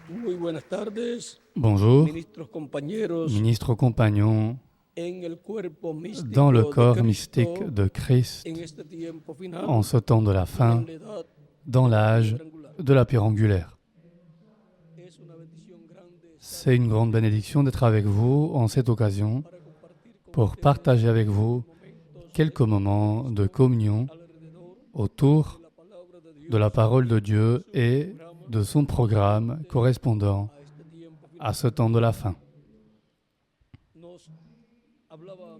Muy buenas tardes, Bonjour, ministros compañeros, ministres compagnons, en el cuerpo dans le místico de corps mystique Cristo, de Christ, en este tiempo final en ce temps de la y en fin, la edad dans de la l'âge piedra angular. de la pierre angulaire. Es una bendición grande C'est une grande bénédiction d'être avec vous en cette occasion para compartir con pour ustedes partager avec vous momentos quelques moments de communion alrededor autour de la palabra de Dios de la parole de Dieu su et programa de son programme correspondant a este tiempo à final. ce temps de la fin. Nos hablaba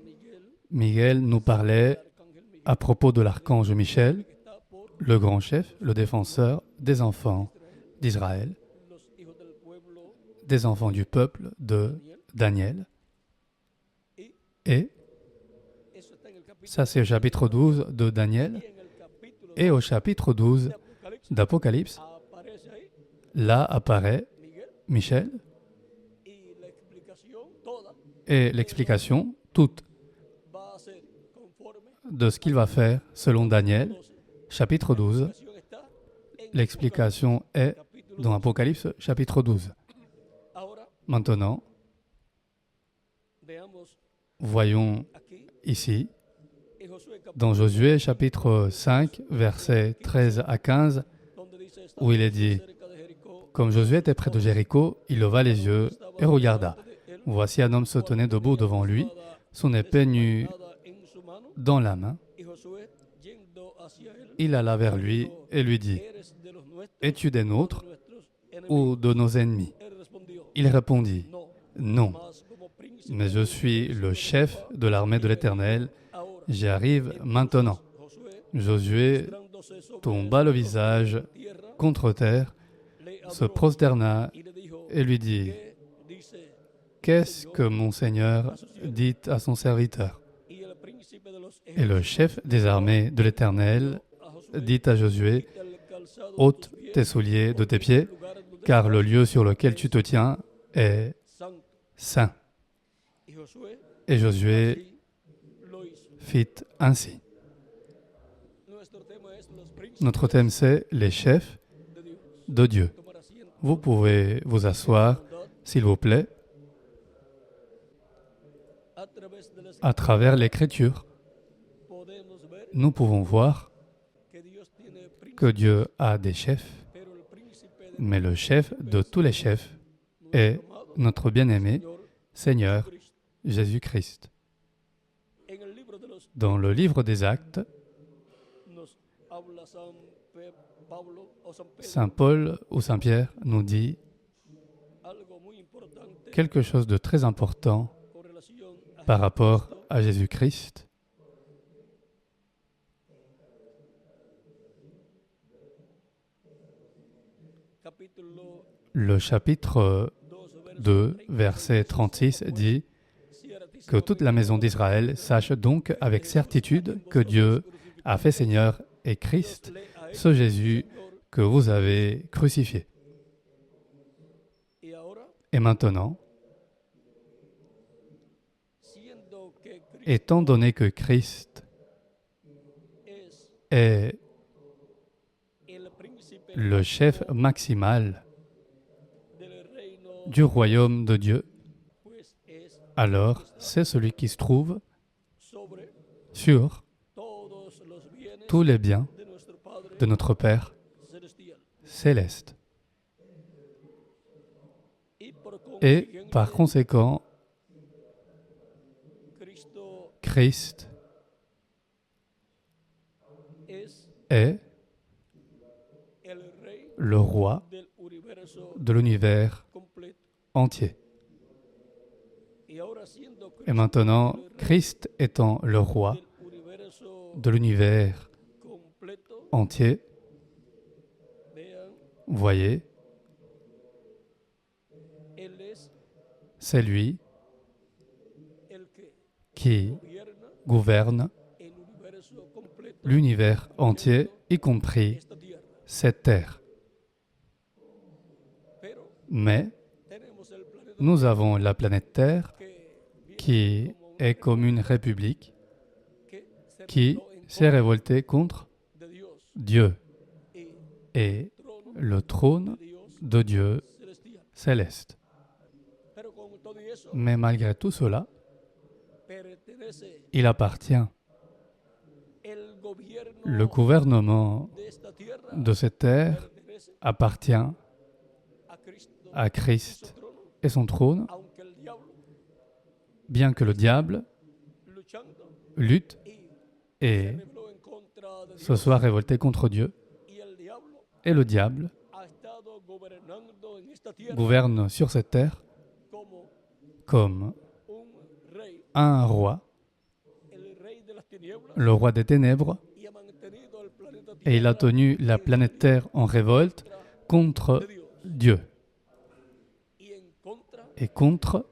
Miguel nous parlait el arcángel Miguel, à propos de l'archange Michel, que está por le grand chef, le défenseur des enfants d'Israël, los hijos del pueblo des enfants du peuple de Daniel. Et Eso está en el capítulo ça, c'est au chapitre 12 de Daniel. y en el capítulo Et au chapitre 12 de Apocalipsis d'Apocalypse, aparece ahí là apparaît Miguel Michel y la explicación toda et l'explication toute va a ser conforme de ce qu'il va faire selon Daniel, 12. chapitre 12. La explicación está en L'explication est capítulo dans 12. Apocalypse, chapitre 12. Ahora Maintenant, veamos voyons aquí ici, en Josué capítulo dans Josué, chapitre 5, versets 13 à 15, donde dice esta où il est dit: cerca de Jericó comme Josué était près de Jéricho, il leva les yeux et regarda. Voici un homme se tenait debout devant lui, son épée nue en su mano dans la main. y Josué yendo hacia él Il alla vers lui et lui dit: eres de los nuestros es-tu des nôtres nuestros enemigos. ou de nos ennemis? Él respondió Il répondit: no, non, mas como príncipe mais je suis le chef de l'armée de l'Éternel, ahora. j'arrive maintenant. Josué Josué postrándose sobre tomba le visage tierra contre terre, le se adoró prosterna y le dijo et lui dit: ¿qué dice? qu'est-ce que mon Seigneur dit à son serviteur? Y el príncipe de los Et le chef des armées de l'Éternel a Josué dit à Josué: quita el calzado de ôte tus pies, tes souliers de tes pieds, lugar donde car le estás lieu sur lequel tu te tiens est santo. saint. Y Josué Et Josué así lo hizo. fit ainsi. Nuestro tema es los príncipes Notre thème, c'est les chefs de Dios. de Dieu. Tomar asiento. Vous pouvez vous asseoir, Bondad, s'il vous plaît, a través de las à travers l'Écriture. podemos ver Nous pouvons voir que Dios tiene que príncipes, Dieu a des chefs, pero el príncipe de mais le chef de tous les chefs est nuestro amado notre bien-aimé Señor Seigneur Cristo. Jésus-Christ. En el libro de los Dans le livre des Actes, nos habla Pablo o San Pedro Saint Paul ou Saint Pierre nous dit algo muy importante quelque chose de très important con relación a par rapport à Jésus-Christ. capítulo Le chapitre 2, 2, verset 36 dit que toute la maison d'Israël sache donc avec certitude que Dieu a fait Seigneur et Christ, ce Jésus que vous avez crucifié. Y ahora, Et maintenant, siendo que Cristo étant donné que Christ es est el príncipe le chef maximal del reino, du royaume de Dieu, pues es alors c'est celui qui se trouve sobre sur todos los bienes tous les biens de nuestro Padre de notre Père celestial. céleste. Y por Et consiguiente, par conséquent, Cristo Christ es est el rey le roi del universo de l'univers completo. entier. Y ahora siendo Et Cristo maintenant, el rey Christ étant le roi del universo de l'univers completo, entier, vean, voyez, Él es c'est lui el que qui gobierna gouverne el universo completo, l'univers entier, y compris esta tierra. cette terre. Pero Mais tenemos el planeta nous avons la planète Terre que viene qui como est comme une république que se qui rebeló en s'est révoltée contre contra de Dios Dieu y et trono le trône de Dios de Dieu celestial. céleste. Pero con todo y eso, Mais malgré tout cela, pertenece il appartient el gobierno le gouvernement de esta tierra, de cette terre pertenece appartient a Cristo à y su Christ trono, et son trône, aunque el diablo bien que le diable luchando lutte y et rebeló en contra de se Dios, soit révolté contre Dieu. y el diablo Et le diable ha estado gobernando en esta tierra gouverne sur cette terre como comme un rey, un roi, el rey de las tinieblas, le roi des ténèbres, y ha mantenido el planeta et il a Tierra tenu la planète Terre en révolte contre de Dios Dieu y en contra et contre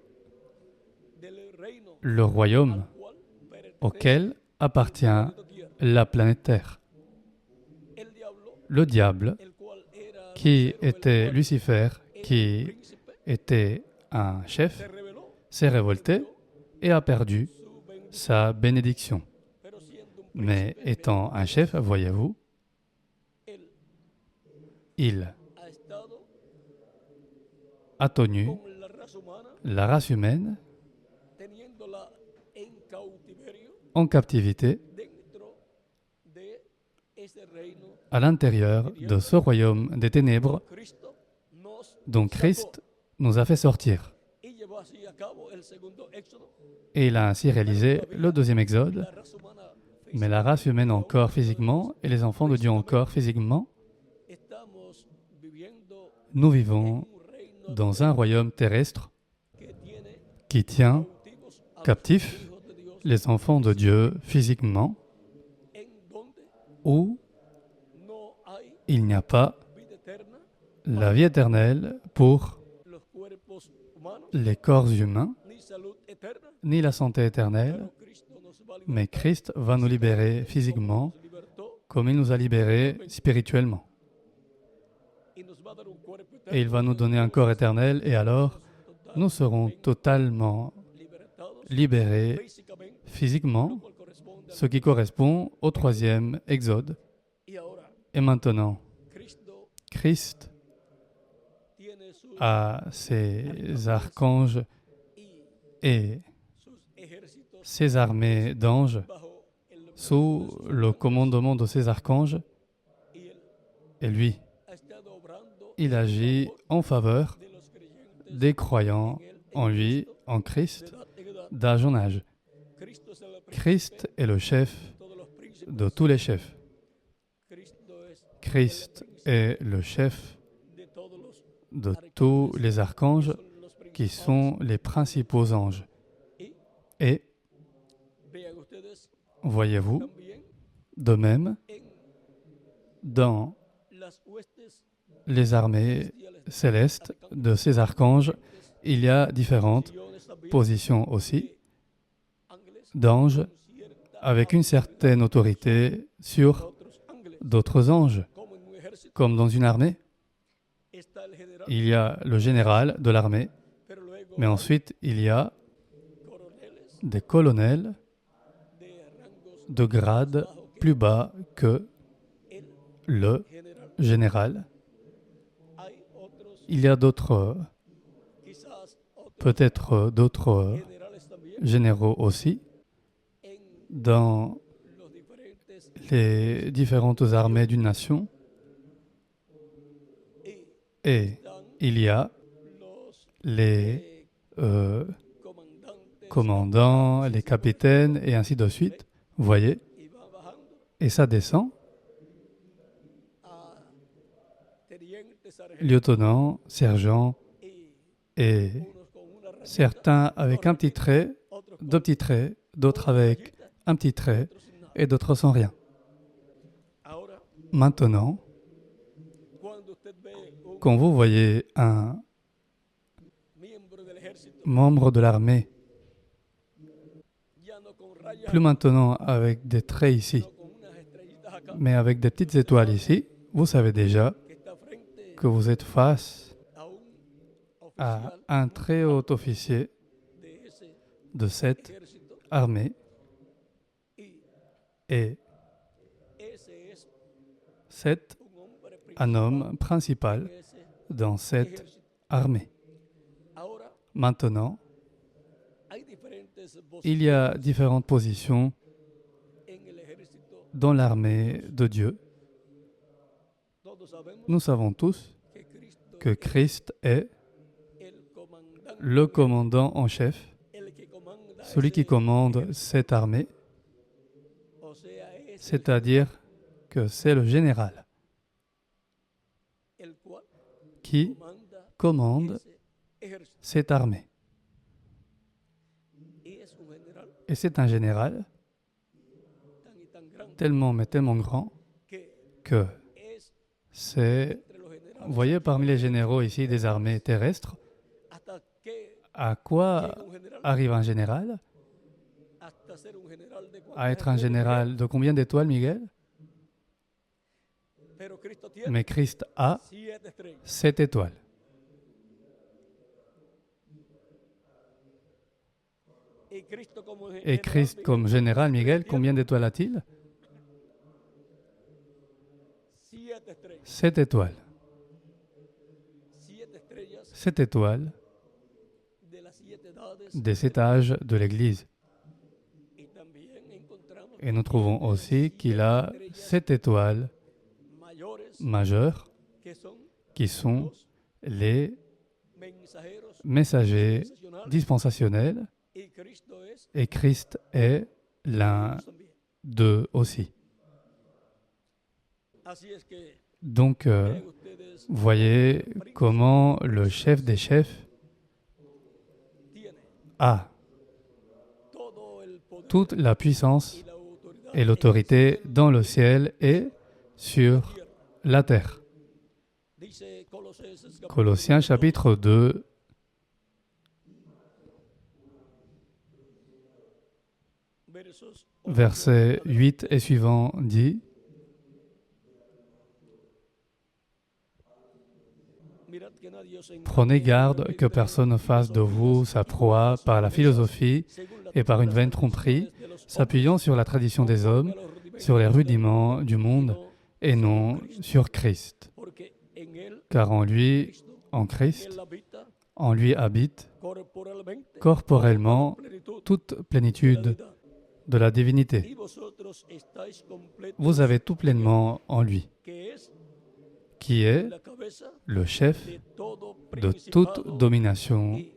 del reino le royaume al cual pertenece auquel appartient el planeta Tierra. la planète Terre. El diablo, Le diable, el cual era qui Lucero, el était cual Lucifer, era qui príncipe, était un se chef, rebeló, s'est révolté et a perdu su bendición, sa bénédiction. pero siendo un Mais príncipe, étant un chef, voyez-vous, él il ha estado a tenu con la raza humana, la race humaine teniéndola en cautiverio en captivité dentro de ese reino. à l'intérieur de ce royaume des ténèbres Cristo nos dont sacó Christ nous a fait sortir. y llevó así a cabo el segundo éxodo. Et il a ainsi réalisé le deuxième exode. La raza humana Mais la race humaine encore physiquement et les enfants de Dieu encore physiquement, estamos viviendo nous en vivons un reino dans un royaume terrestre que tiene qui tient cautivos a los captifs hijos de Dios, les enfants de Dieu physiquement, en donde où no hay il n'y a pas vida eterna, la vie éternelle pour los cuerpos humanos, les corps humains, ni salud eterna. ni la santé éternelle, Pero Cristo nos va a mais libertar Christ va nous libérer physiquement nos libertó comme il nous a libérés spirituellement. y nos va a dar un cuerpo Et il va nous donner un corps éternel et alors nous serons totalement libertados libérés físicamente, physiquement, lo cual corresponde ce qui correspond au troisième exode. y ahora Et maintenant, Cristo Christ tiene sus, a ses archanges y et sus ejércitos ses armées d'anges bajo el sous le commandement de ses archanges. y él Et lui, ha estado obrando il agit en faveur de los creyentes des croyants en él, en en lui, Cristo, en de Christ, edad en edad. d'âge en âge. Cristo es el príncipe Christ est le chef de todos los príncipes. de tous les chefs. Cristo es Christ est le chef de todos los de tous les archanges son los qui principales. sont les principaux anges. Y Et, vean ustedes voyez-vous, también de même, en dans las huestes les armées celestiales célestes de ces archanges, il y a différentes posiciones también positions aussi de ángeles d'anges con cierta avec une certaine autorité sur otros ángeles, d'autres anges. como en un ejército Comme dans une armée, está el general, il y a le général de l'armée, pero luego mais ensuite il y a coroneles des colonels de rangos de grade plus bas que el le general. général. Hay otros, Il y a d'autres, quizás otros peut-être d'autres generales también généraux aussi en dans los diferentes les différentes armées d'une nation. y Et están il y a los les comandantes commandants, les capitaines et ainsi de suite. Vous voyez? y va bajando Et ça descend, a tenientes, sargentos lieutenant, sergent, y et unos con una rayita, certains avec un petit trait, otros deux petits traits, d'autres avec un petit trait otros sin nada. et d'autres sans rien. Ahora, Maintenant, cuando usted ve un quand vous voyez un miembro del ejército, membre de l'armée, ya no con rayas, plus maintenant avec des traits ici, sino con unas estrellitas acá, mais avec des petites étoiles ici, vous savez déjà que está frente que vous êtes face a un à oficial un très haut officier de ese de cette ejército armée y et ese es c'est un hombre un principal homme principal en ese dans cette ejército. armée. Maintenant, hay diferentes il y a différentes positions en el ejército. dans l'armée de Dieu. Todos sabemos Nous savons tous que Cristo que Christ est el comandante, le commandant en chef, el que comanda celui qui ese commande ejército. cette armée, O sea, es c'est-à-dire que c'est le général el cual qui comanda commande ese ejército. cette armée. Y es un general Et c'est un général tan y tan grande tellement mais tellement grand que que es c'est, entre los generales. vous voyez parmi les généraux ici des armées terrestres, Hasta que à quoi llega un general, arrive un général? hasta ser un general de À cuántas être un estrellas, général de combien d'étoiles, Miguel? pero Cristo tiene Mais Christ a 7 estrellas. 7 étoiles. Y Cristo como Et general, Christ, comme général, Miguel, combien d'étoiles a-t-il? 7 estrellas. 7 étoiles. 7 estrellas 7 étoiles de las 7 edades. des 7 âges de l'Église. Y también encontramos Et nous trouvons aussi qu'il a 7 étoiles mayores majeures que son qui sont los les mensajeros messagers dispensacionales. dispensationels, Y Cristo es et Christ est l'un ellos también. d'eux aussi. Así es que Donc, vean ustedes, voyez comment le chef des chefs tiene a todo el poder toute la puissance y la autoridad et l'autorité dans le ciel et sur tierra. la terre. Dice Colosenses capítulo Colossiens 2, chapitre 2, versos versets 8 et suivants dit: Mirad que nadie os engañe Prenez con garde el que vino personne ne fasse de vous sa proie par la philosophie según la et par une vaine tradición tromperie, de los s'appuyant sur la tradition des hommes, conforme a los rudimentos sur les del rudiments du monde mundo, et non sur Christ. porque en él, Car en lui, Cristo, en Christ, él habita en lui habite corporalmente corporellement la plenitud toute de la plénitude deidad. de la divinité. Y vosotros estáis completos, Vous avez tout pleinement en lui, que es qui est la cabeza le chef de todo de principado toute domination y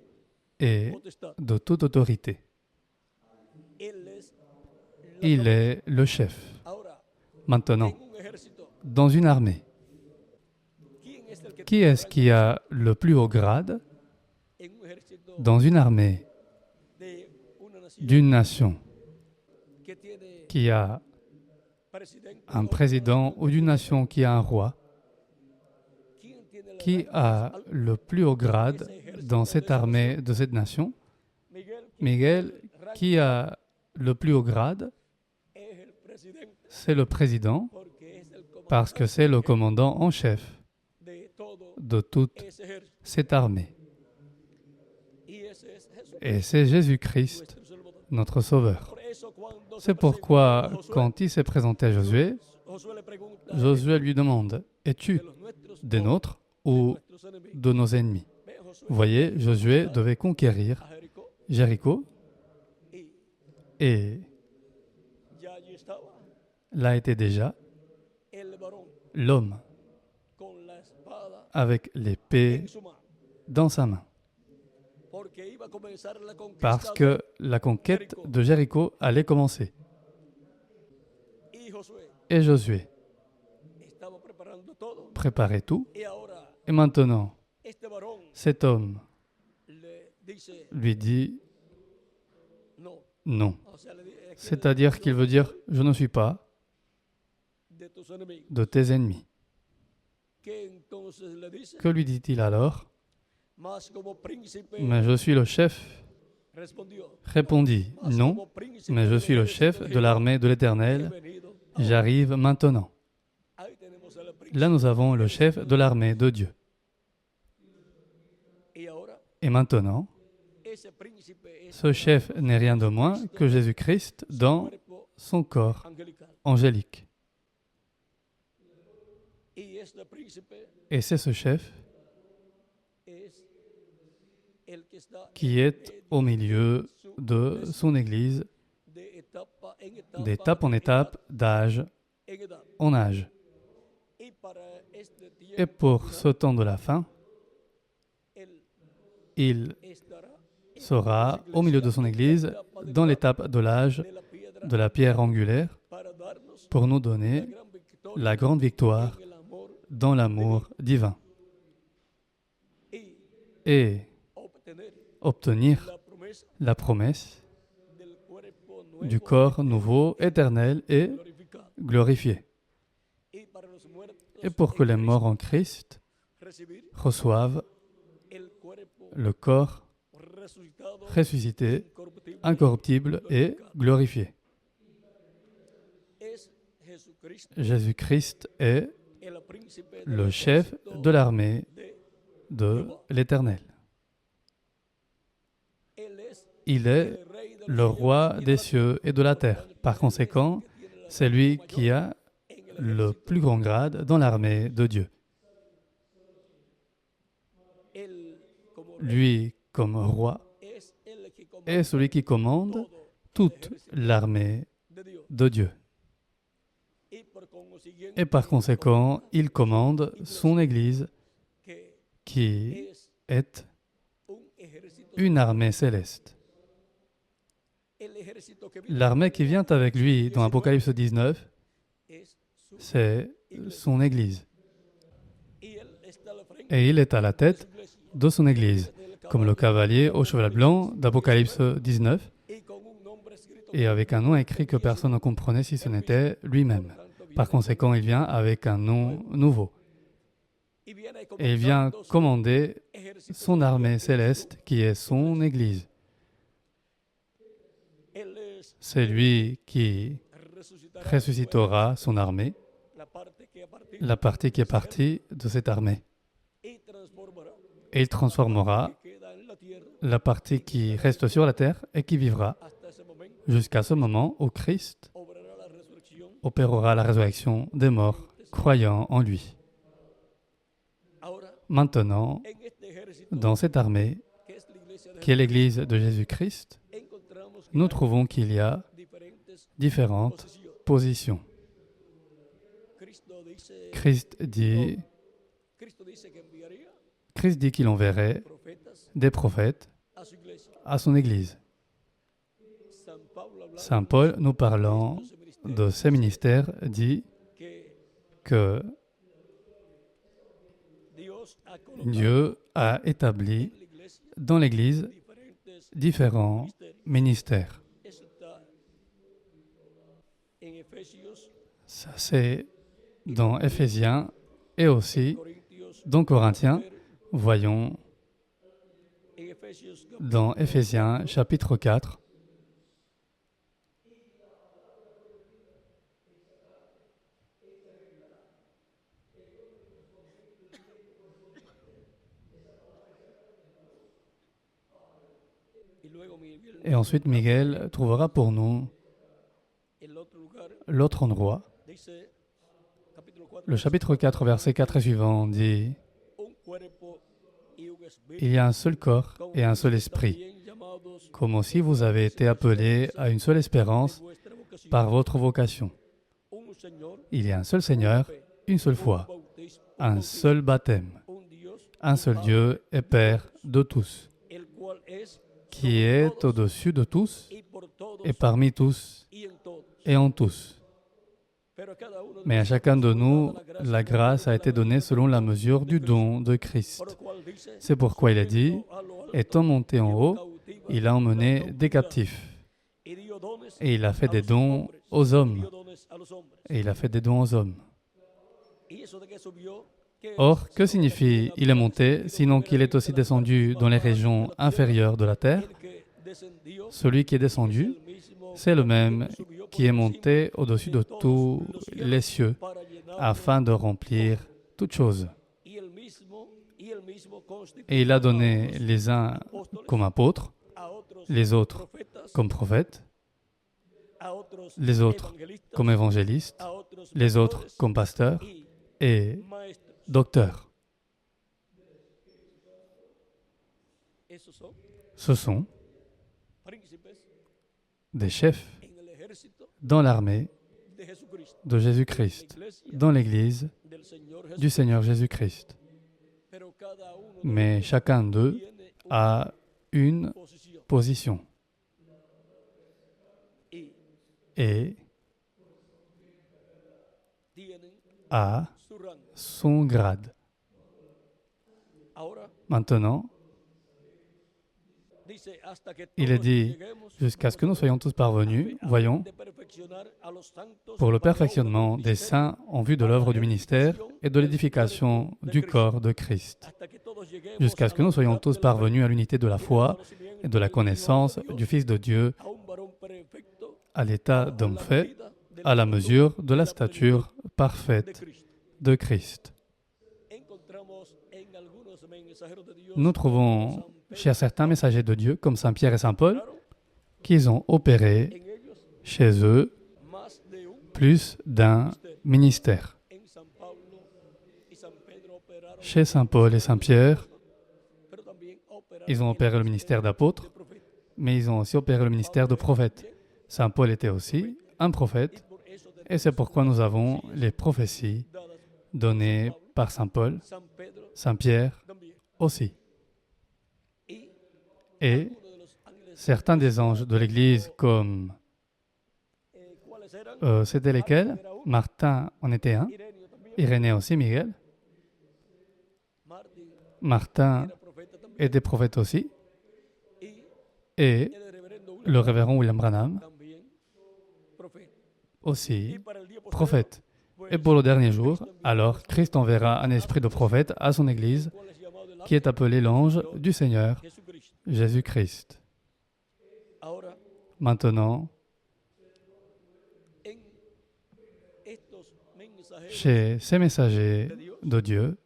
et potestad. de toute autorité. Él es la Il cabeza. est le chef. Ahora, Maintenant, en un ejército, dans une armée, ¿quién es el que qui est-ce qui a le plus haut grade en un ejército dans une armée de una nación d'une nation que tiene qui a presidente un o président ou d'une nation qui a un roi? quién tiene la Qui gran a al- le plus haut grade dans cette armée de cette nation? Miguel, Miguel, rango qui a le plus haut grade? es el presidente C'est le président, porque es el parce que c'est le commandant en chef de todo de toute ese ejército. cette armée. Y ese es Jesús, Et c'est Jésus-Christ, nuestro Salvador. notre Sauveur. Por eso cuando se C'est presenta pourquoi, a Josué, quand il s'est présenté à Josué, Josué le pregunta Josué lui demande: Es-tu de los nuestros des o nôtres de ou nuestros enemigos. de nos ennemis? Ve, Josué Vous voyez, Josué devait conquérir a Jericó Jéricho, y et ya allí estaba là était déjà el varón l'homme con la espada avec l'épée en su mano, dans sa main. porque iba a comenzar la conquista Parce que la conquête de Jéricho allait commencer. y Josué Et Josué estaba preparando todo. préparait tout. Y ahora Et maintenant, este varón cet homme le dice lui dit no. non. O sea, le dice que C'est-à-dire qu'il veut dire: je ne suis pas de tus enemigos. de tes ennemis. ¿Qué entonces le dice? Que lui dit-il alors? Mas como príncipe Mais je suis le chef, respondió. répondit: Mas non, como príncipe mais je del suis le ejército chef de de Jehová, l'armée de he l'Éternel. venido. J'arrive maintenant. Ahí tenemos al príncipe. Là, nous avons le chef de l'armée de Dieu. Y ahora Et maintenant, ese príncipe es ce chef n'est rien de moins que Jésus-Christ dans cuerpo son corps angelical. angélique. Y este príncipe Et c'est ce chef es el que está qui est au milieu de son Église, de etapa en d'étape en étape, d'âge en edad. en âge. Y para este Et tiempo pour ce temps de la fin, él il estará sera au milieu de son Église, dans l'étape de l'âge de la piedra de la pierre angulaire, para darnos pour nous la donner gran victoria la grande victoire en el amor dans l'amour divin y et obtener obtenir la promesa la promesse del cuerpo du nuevo corps nouveau, éternel et glorificado. glorifié. Y para los muertos Et pour que les morts en Christ recibir reçoivent el cuerpo le corps resucitado, ressuscité, incorruptible, incorruptible et glorifié. es Jesucristo, Jésus-Christ est el príncipe del le chef ejército de l'armée de de l'Éternel. Él es Il est el rey de los le roi des cieux et de la terre. Par conséquent, c'est lui qui a le plus grand grade dans l'armée de Dieu. Él como rey Lui, comme roi, es el que comanda est celui qui commande todo toute l'armée de Dios. de Dieu. Y por consiguiente Et par conséquent, il commande son Église que qui es est un ejército. une armée céleste. El ejército que viene L'armée qui vient avec lui dans Apocalypse 19, es su c'est son Église. y él está al frente Et il est à la de su tête iglesia de son Église, del comme le cavalier au cheval blanc d'Apocalypse 19, y con un nombre escrito et avec un nom écrit que personne ne comprenait si ce n'était lui-même. Par conséquent, il vient avec un nom nouveau. y viene Et il vient comandando su commander ejército. son armée céleste, qui est son Église. Él es C'est lui qui resucitará ressuscitera son armée, la parte que a partir la partie qui est partie de cette armée. y transformará Et il transformera que queda en la tierra la partie qui reste sur la terre et qui vivra hasta ese momento jusqu'à ce moment où Christ obrará la resurrección. opérera la résurrection des morts croyant en lui. Ahora Maintenant, en este ejército dans cette armée, que es la iglesia de qui est l'Église de Jésus-Christ, encontramos que nous hay trouvons qu'il y a diferentes différentes posiciones. positions. Cristo dice Christ dit que enviaría Christ dit qu'il enverrait profetas des prophètes a su iglesia. à son Église. San Pablo hablando Saint Paul, nous parlant de su ministerio, de ses ministères, dit que que Dios ha colocado Dieu a établi en la iglesia dans l'Église diferentes différents ministerios. ministères. Eso está en Efesios, Ça, c'est dans Éphésiens et aussi Corintios, dans Corinthiens. Voyons en Efesios dans Éphésiens chapitre 4. y luego Miguel Et ensuite, Miguel trouvera pour nous el otro lugar l'autre endroit. dice capítulo 4 Le chapitre 4, verset 4 et suivant dit un cuerpo y un espíritu Il y a un seul corps et un seul esprit, también llamados comme aussi vous avez été appelés à une seule espérance vuestra vocación. par votre vocation. Un Señor, Il y a un seul Seigneur, une seule foi, bautismo, un seul baptême, un Dios, un seul Dieu et Père de tous, el cual es qui est au-dessus de tous y por todos et parmi tous y en todos. et en tous. Pero a cada uno de Mais à chacun de nous, nosotros la grâce a été donnée selon la mesure du don de Christ. por lo cual dice, C'est pourquoi il a dit, a lo alto, étant monté en haut, cautiva, il a emmené des captifs y dio dones et il a fait a des los dons hombres, aux y hommes. dio dones a los hombres. Et il a fait des dons aux hommes. Y eso de que subió, que Or, que signifie il est monté, sinon qu'il est aussi descendu dans les régions inférieures de la terre? el que descendió Celui qui est descendu, el mismo c'est le même subió por qui est encima monté au-dessus de tous les cieux para llenar afin de remplir toutes choses. y el mismo constituyó Et il a donné les uns comme apôtres, a otros les autres profetas, comme prophètes, a otros les autres evangelistas, comme évangélistes, a otros les autres pastores comme pasteurs y et maestros. docteurs. esos son Ce sont príncipes des chefs en el ejército dans l'armée de Jesucristo, de Jésus-Christ, iglesia dans l'Église del Señor du Jesús. Seigneur Jésus-Christ. Pero cada uno de Mais chacun d'eux tiene una a une posición position y et tienen a su rango. son grade. Ahora Maintenant, dice hasta que il est todos dit, lleguemos jusqu'à ce que nous soyons tous parvenus, a voyons, de perfeccionar a los santos pour le para la obra perfectionnement del des ministerio, saints en vue de l'œuvre du ministère et de l'édification du corps de Christ, hasta que todos lleguemos jusqu'à ce que a la nous soyons unidad tous de la fe, parvenus à l'unité de la y del foi conocimiento et de la del Hijo connaissance de Dios, du Fils de Dieu, a un varón perfecto, à l'état a d'homme la fait, medida de à la plenitud mesure de de la plenitud stature de parfaite Cristo. de Christ. Encontramos en algunos mensajeros de Dios, Nous como trouvons San Pedro, chez certains messagers de Dieu, comme Saint Pierre et Saint Paul, claro, qu'ils ont opéré en ellos chez eux más de un plus d'un ministère. en San Pablo y San Pedro operaron, Chez Saint Paul et Saint Pierre, pero también operaron ils ont en opéré el le ministère d'apôtre, de profeta. mais ils ont aussi opéré le ministère de prophète. Saint Paul était aussi un prophète, Por eso tenemos et c'est pourquoi nous avons les prophéties dadas données par Saint Paul, San Pedro Saint Pierre también. aussi. Y Et uno de los ángeles, certains des anges de l'Église, comme ¿cuáles eran? c'était lesquels? Martin en était un, Ireneo también. Irénée aussi, Miguel. Martín Martin era profeta también. était prophète aussi, Y et el reverendo William le révérend William Branham también profeta. aussi Y para el día posterior, prophète. pues, Et pour le dernier jour, alors Christ enverra un esprit de prophète à son Église, ¿cuál es llamado el qui est appelé l'ange du Seigneur, Jesucristo? Jésus-Christ. Ahora, Maintenant, en estos mensajeros, chez ces messagers de Dieu,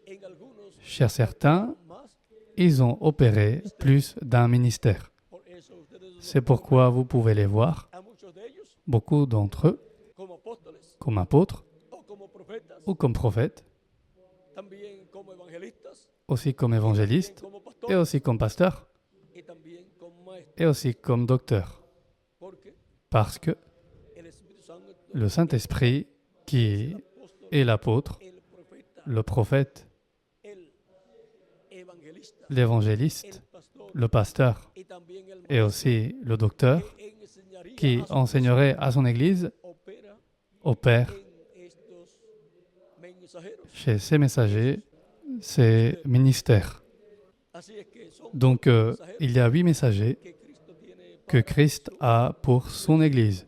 en algunos chez certains, más, ils ont opéré plus d'un ministère. por eso ustedes C'est pourquoi vous pouvez les voir, a muchos de ellos beaucoup d'entre eux, como apóstoles comme apôtres o como profetas, ou comme prophètes, también como evangelistas, aussi comme évangélistes, como et pastores aussi comme pasteurs, y también como maestros, et aussi comme docteurs. porque Parce que el Espíritu Santo, le Saint-Esprit, qui apóstol, est l'apôtre, el profeta, le prophète, el evangelista, l'évangéliste, el pastor le pasteur y también el et aussi le docteur, que enseñaría qui a su enseignerait à son Église, opera opère en estos mensajeros. chez ces messagers, ces ministères. Así es que son Donc, il y a 8 messagers que Cristo tiene que Christ a pour son Église.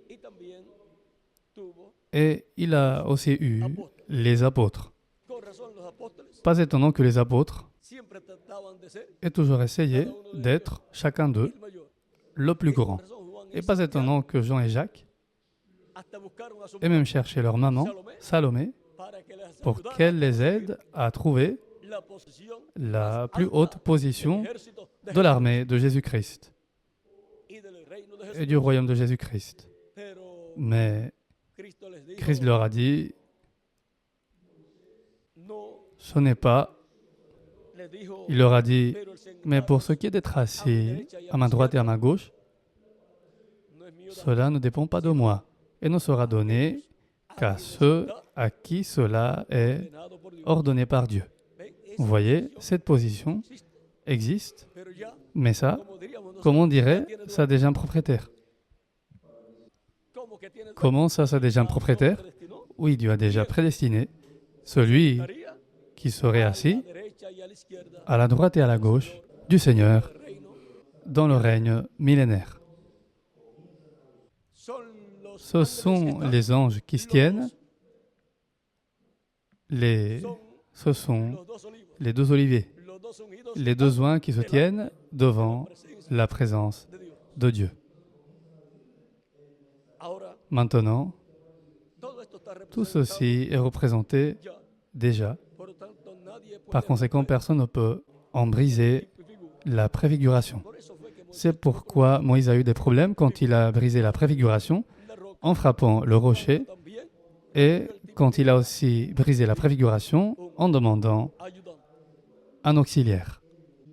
y también tuvo Et il a aussi eu les apôtres. con razón los apóstoles Pas étonnant que les apôtres siempre trataban de ser aient toujours essayé d'être, chacun d'eux, el mayor. le plus Y con grand. razón Juan Et y pas Santiago étonnant que Jean et Jacques hasta buscaron a su aient même cherché leur maman, Salomé, para que les pour ayudara qu'elle les aide à trouver la posición la más plus alta haute del position ejército de l'armée de Jésus-Christ y del reino de et Jesús. du royaume de Jésus-Christ. Pero Mais Cristo les dijo, Christ leur a dit, no, ce n'est pas, les dijo, il leur a dit, pero el Señor mais pour ce qui est d'être assis à ma droite et à ma gauche, no es mío dar, cela ne dépend pas de moi et ne sera donné qu'à ceux à qui cela est ordenado por Dios. ordonné par Dieu. Ven, esa Vous voyez, posición cette position existe, existe, pero ya, mais ça, como diríamos nosotros, comme on dirait, ya tiene ça a déjà un propriétaire. ¿Cómo que tiene dueño? Comment ça a déjà un Ya propriétaire? Dios predestinó, Oui, Dieu a déjà prédestiné celui estaría qui serait a la assis derecha y a la izquierda à la droite et à la gauche du Seigneur del reino. dans le règne millénaire. Son los Ce ángeles que sont están, les anges qui se tiennent, son ce sont los dos olivos, les deux oliviers, los dos ungidos les deux oins qui se tiennent devant la présence de Dios. de Dieu. Ahora, Maintenant, todo esto está tout representado ceci est représenté ya. déjà. Por lo tanto, nadie puede Par conséquent, personne ne peut en briser figura. la préfiguration. Por eso fue que Moisés C'est pourquoi Moïse a eu des problèmes quand il a brisé la préfiguration la roca en frappant le rocher también et quand il a aussi brisé la préfiguration en demandant ayudando. un auxiliaire.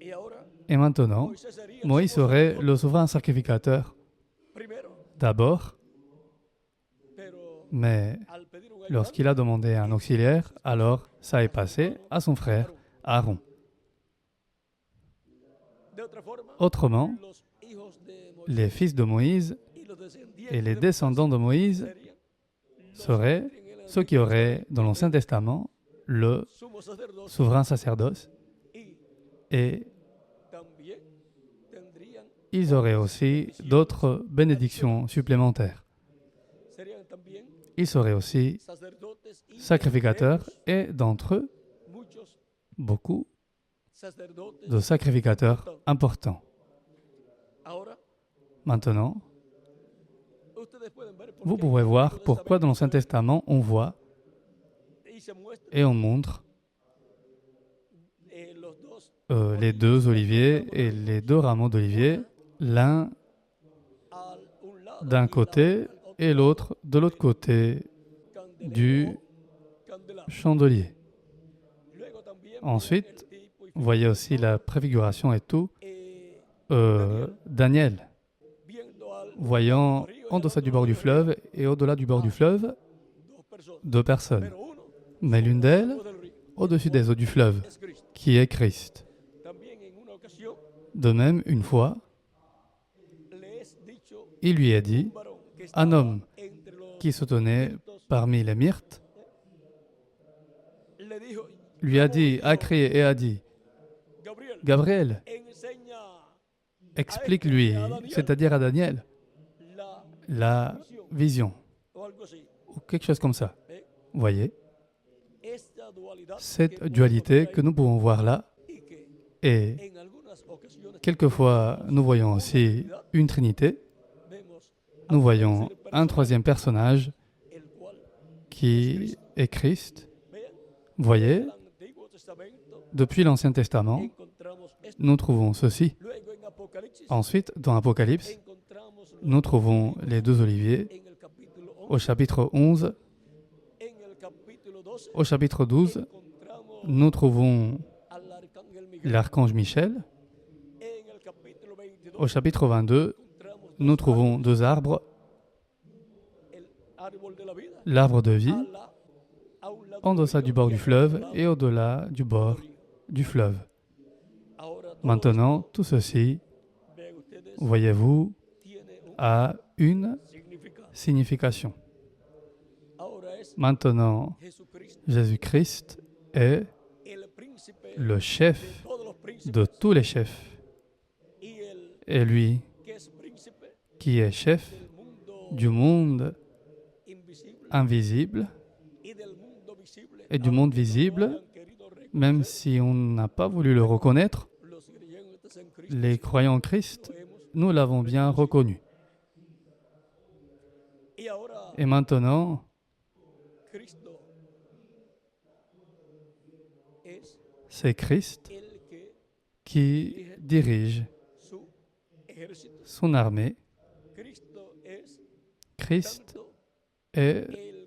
Y ahora Et maintenant, Moisés sería el Moïse sumo serait sacerdote le souverain sacrificateur primero, d'abord, pero mais al pedir un ayudante, lorsqu'il a demandé un auxiliaire, alors ça est passé à son frère Aaron. de otra forma, Autrement, los hijos de Moisés les fils de Moïse y los descendientes et les de descendants de Moïse serían los seraient que tendrían el ceux qui auraient dans l'Ancien Testament le sumo sacerdote souverain sacerdoce, y et también tendrían, ils auraient aussi d'autres bénédictions supplémentaires. serían también Ils seraient aussi sacerdotes y sacrificateurs, entre et d'entre eux, ellos, muchos beaucoup sacerdotes. de sacrificateurs importants. Ahora, Maintenant, ustedes pueden ver por vous qué pouvez en el voir Antiguo pourquoi dans l'Ancien Testamento Testament on voit y se muestra et on montre los dos les deux oliviers et les deux rameaux d'olivier, l'un al un lado d'un y la côté otra al otro et l'autre de l'autre côté candelero du o candelabro. chandelier. Luego también Ensuite, el tipo y vous voyez aussi la préfiguration et tout. eh, Daniel, viendo al voyant río y en al deçà du otro bord du río, fleuve et au-delà du bord du fleuve, dos personas, deux personnes. pero uno Mais l'une d'elles, del río au-dessus des eaux du fleuve, es Cristo. qui est Christ. También en una ocasión De même, une fois, le es dicho il lui a dit, un varón que un estaba homme entre los qui se tenait parmi les myrtes, le dijo, lui a dit, a crié et a dit, Gabriel, Gabriel, enseña explique-lui, c'est-à-dire à Daniel, la la vision, o algo así. ou quelque chose comme ça. Vous voyez, Esta dualidad cette que dualité podemos que ver nous pouvons voir là, ahí y que et en algunas ocasiones quelquefois nous voyons aussi une trinité, vemos nous voyons un troisième personnage el cual, qui est Christ. vean, Vous voyez, en el Antiguo Testamento depuis l'Ancien Testament, encontramos esto. nous trouvons ceci. Luego en Apocalipsis Ensuite, dans Apocalypse, encontramos los nous trouvons les deux oliviers. en el capítulo 11, Au chapitre 11, en el capítulo 12 au chapitre 12, encontramos nous trouvons al arcángel Miguel. l'archange Michel. En el capítulo 22 Au chapitre 22, encontramos nous trouvons deux arbres, el árbol de la vida l'arbre de vie, a un lado en del deçà río du bord y du al fleuve otro lado et au-delà du bord del río. du fleuve. Ahora todo Maintenant, esto, tout ceci, vean ustedes, voyez-vous, tiene un a une significado. signification. Ahora es Maintenant, Jesucristo, Jésus-Christ est el príncipe le de chef todos los príncipes de tous les chefs. y el Et lui, que es príncipe qui est chef del mundo du monde invisible invisible y del mundo visible. et du monde Aunque no visible, hayan querido même reconocer, si on n'a pas voulu le reconnaître, los creyentes en Cristo les sí croyants en Christ, lo hemos. nous l'avons bien reconnu. Y ahora Et maintenant, Cristo es c'est Christ el que qui dirige su ejército. son armée. Cristo es Christ tanto est el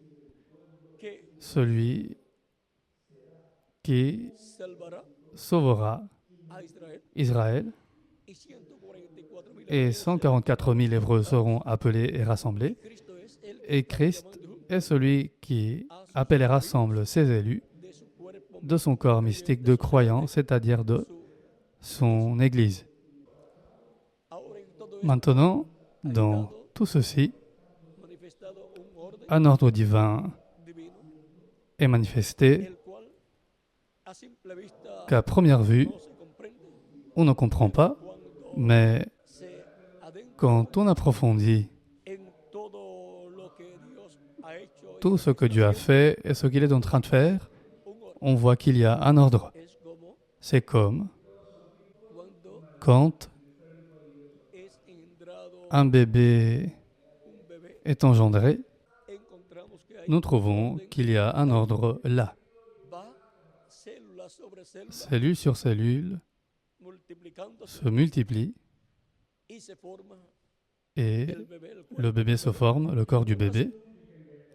que celui qui salvará sauvera a Israel Israël, y 144,000 et 144 000 Hébreux seront appelés et rassemblés. Cristo es el Et Christ est celui qui appelle et rassemble ses élus de su cuerpo, de son corps mystique de croyants, c'est-à-dire de su- son Église. ahora en todo esto Maintenant, dans tout ceci, manifestado un orden un ordre divin divino, est manifesté el cual a simple vista qu'à première vue, no se comprende on ne comprend pas, cuando mais se adentra quand on approfondit en todo lo que Dios ha hecho y tout ce que Dieu a fait et ce qu'il est en train de faire, un orden. on voit qu'il y a un ordre. Es como C'est comme cuando quand es engendrado un bébé un bebé, est engendré, encontramos que hay nous trouvons orden qu'il y a un ordre là. va célula sobre célula Cellule sur cellule multiplicándose se multiplie y se forma et el bebé, el cuerpo. le bébé se forme, le corps du bébé.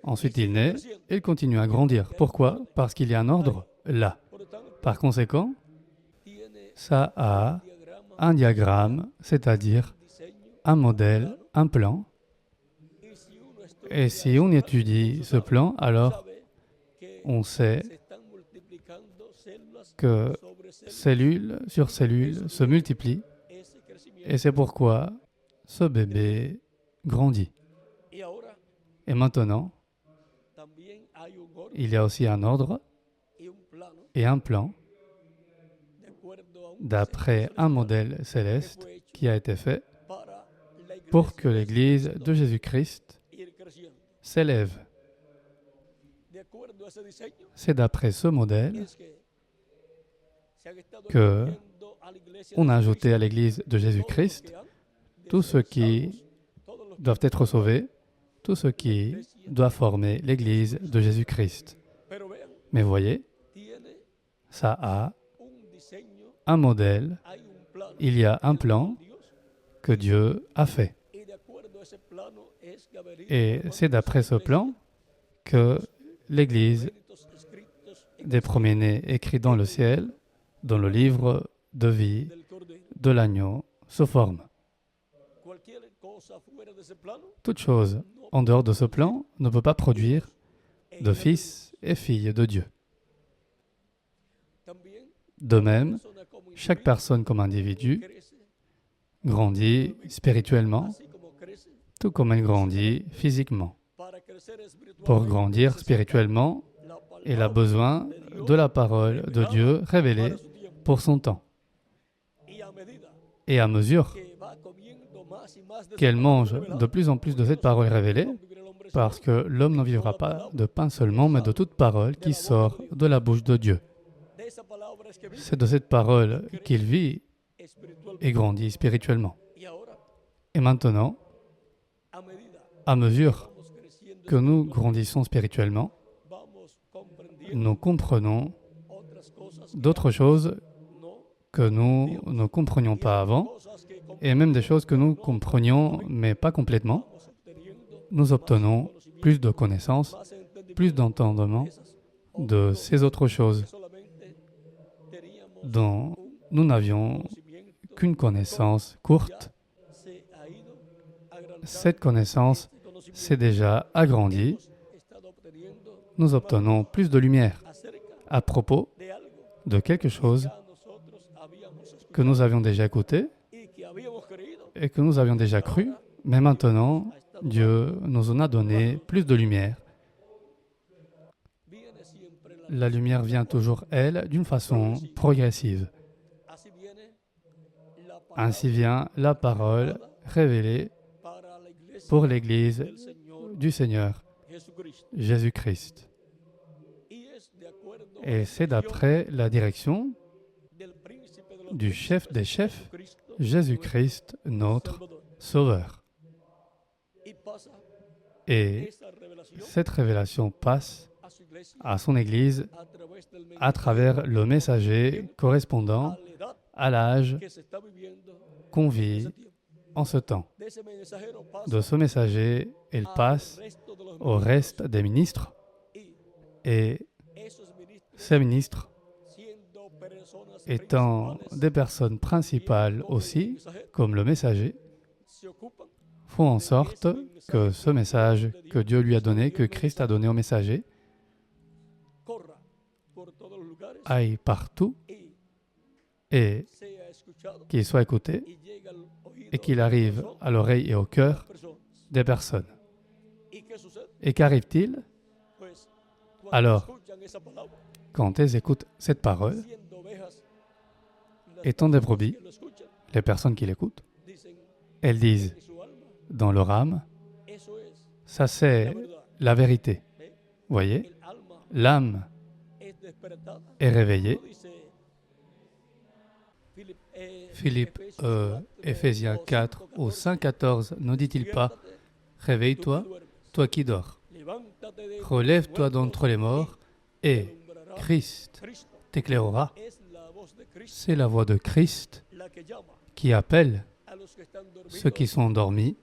Ensuite, il naît et il continue à grandir. Pourquoi? Parce qu'il y a un ordre là. Por lo tanto, Par conséquent, ça a un diagramme, c'est-à-dire un modèle, un plan. Et si on étudie ce plan, alors on sait que cellule sur cellule se multiplient. Et c'est pourquoi ce bébé grandit. Et maintenant, il y a aussi un ordre et un plan d'après un modèle céleste qui a été fait pour que l'Église de Jésus-Christ s'élève. C'est d'après ce modèle que on a ajouté à l'Église de Jésus-Christ tous ceux qui doivent être sauvés, tous ceux qui doivent former l'Église de Jésus-Christ. Mais voyez, ça a un modèle, il y a un plan que Dieu a fait. Et c'est d'après ce plan que l'Église des premiers-nés écrits dans le ciel, dans le livre de vie de l'agneau, se forme. Toute chose en dehors de ce plan ne peut pas produire de fils et filles de Dieu. De même, chaque personne comme individu grandit spirituellement, tout comme elle grandit physiquement. Pour grandir spirituellement, il a besoin de la parole de Dieu révélée pour son temps. Et à mesure qu'elle mange de plus en plus de cette parole révélée, parce que l'homme ne vivra pas de pain seulement, mais de toute parole qui sort de la bouche de Dieu. C'est de cette parole qu'il vit et grandit spirituellement. Et maintenant, à mesure que nous grandissons spirituellement, nous comprenons d'autres choses que nous ne comprenions pas avant, et même des choses que nous comprenions, mais pas complètement. Nous obtenons plus de connaissances, plus d'entendement de ces autres choses dont nous n'avions qu'une connaissance courte. Cette connaissance s'est déjà agrandie. Nous obtenons plus de lumière à propos de quelque chose que nous avions déjà écouté et que nous avions déjà cru, mais maintenant, Dieu nous en a donné plus de lumière. La lumière vient toujours, elle, d'une façon progressive. Ainsi vient la parole révélée pour l'Église du Seigneur Jésus-Christ. Et c'est d'après la direction du chef des chefs, Jésus-Christ, notre Sauveur. Et cette révélation passe à son Église à travers le messager correspondant à l'âge qu'on vit en ce temps. De ce messager, il passe au reste des ministres et ces ministres, étant des personnes principales aussi, comme le messager, font en sorte que ce message que Dieu lui a donné, que Christ a donné au messager, aille partout et qu'il soit écouté et qu'il arrive à l'oreille et au cœur des personnes. Et qu'arrive-t-il? Alors, quand elles écoutent cette parole, étant des brebis, les personnes qui l'écoutent, elles disent dans leur âme, ça c'est la vérité. Voyez, l'âme est réveillée. Philippe, Éphésiens 4 au 5,14, ne dit-il pas, réveille-toi, toi qui dors, relève-toi d'entre les morts et Christ t'éclairera. C'est la voix de Christ qui appelle ceux qui sont endormis.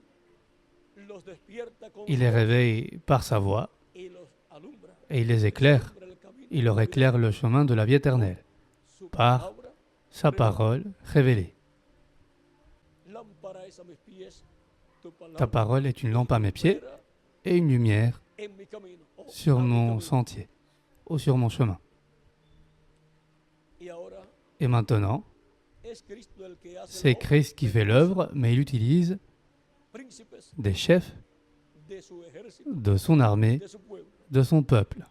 Il les réveille par sa voix et il les éclaire. Il leur éclaire le chemin de la vie éternelle par sa parole révélée. Lámpara es a mis pies tu Ta palabra parole est une lampe à mes pieds et une lumière en mi camino. Oh, sur a mi mon camino. sentier ou sur mon chemin. Y ahora Et maintenant, es Cristo el que hace c'est la obra, Christ qui fait l'œuvre, mais il utilise príncipes des chefs de su ejército, de son armée, de su pueblo. de son peuple.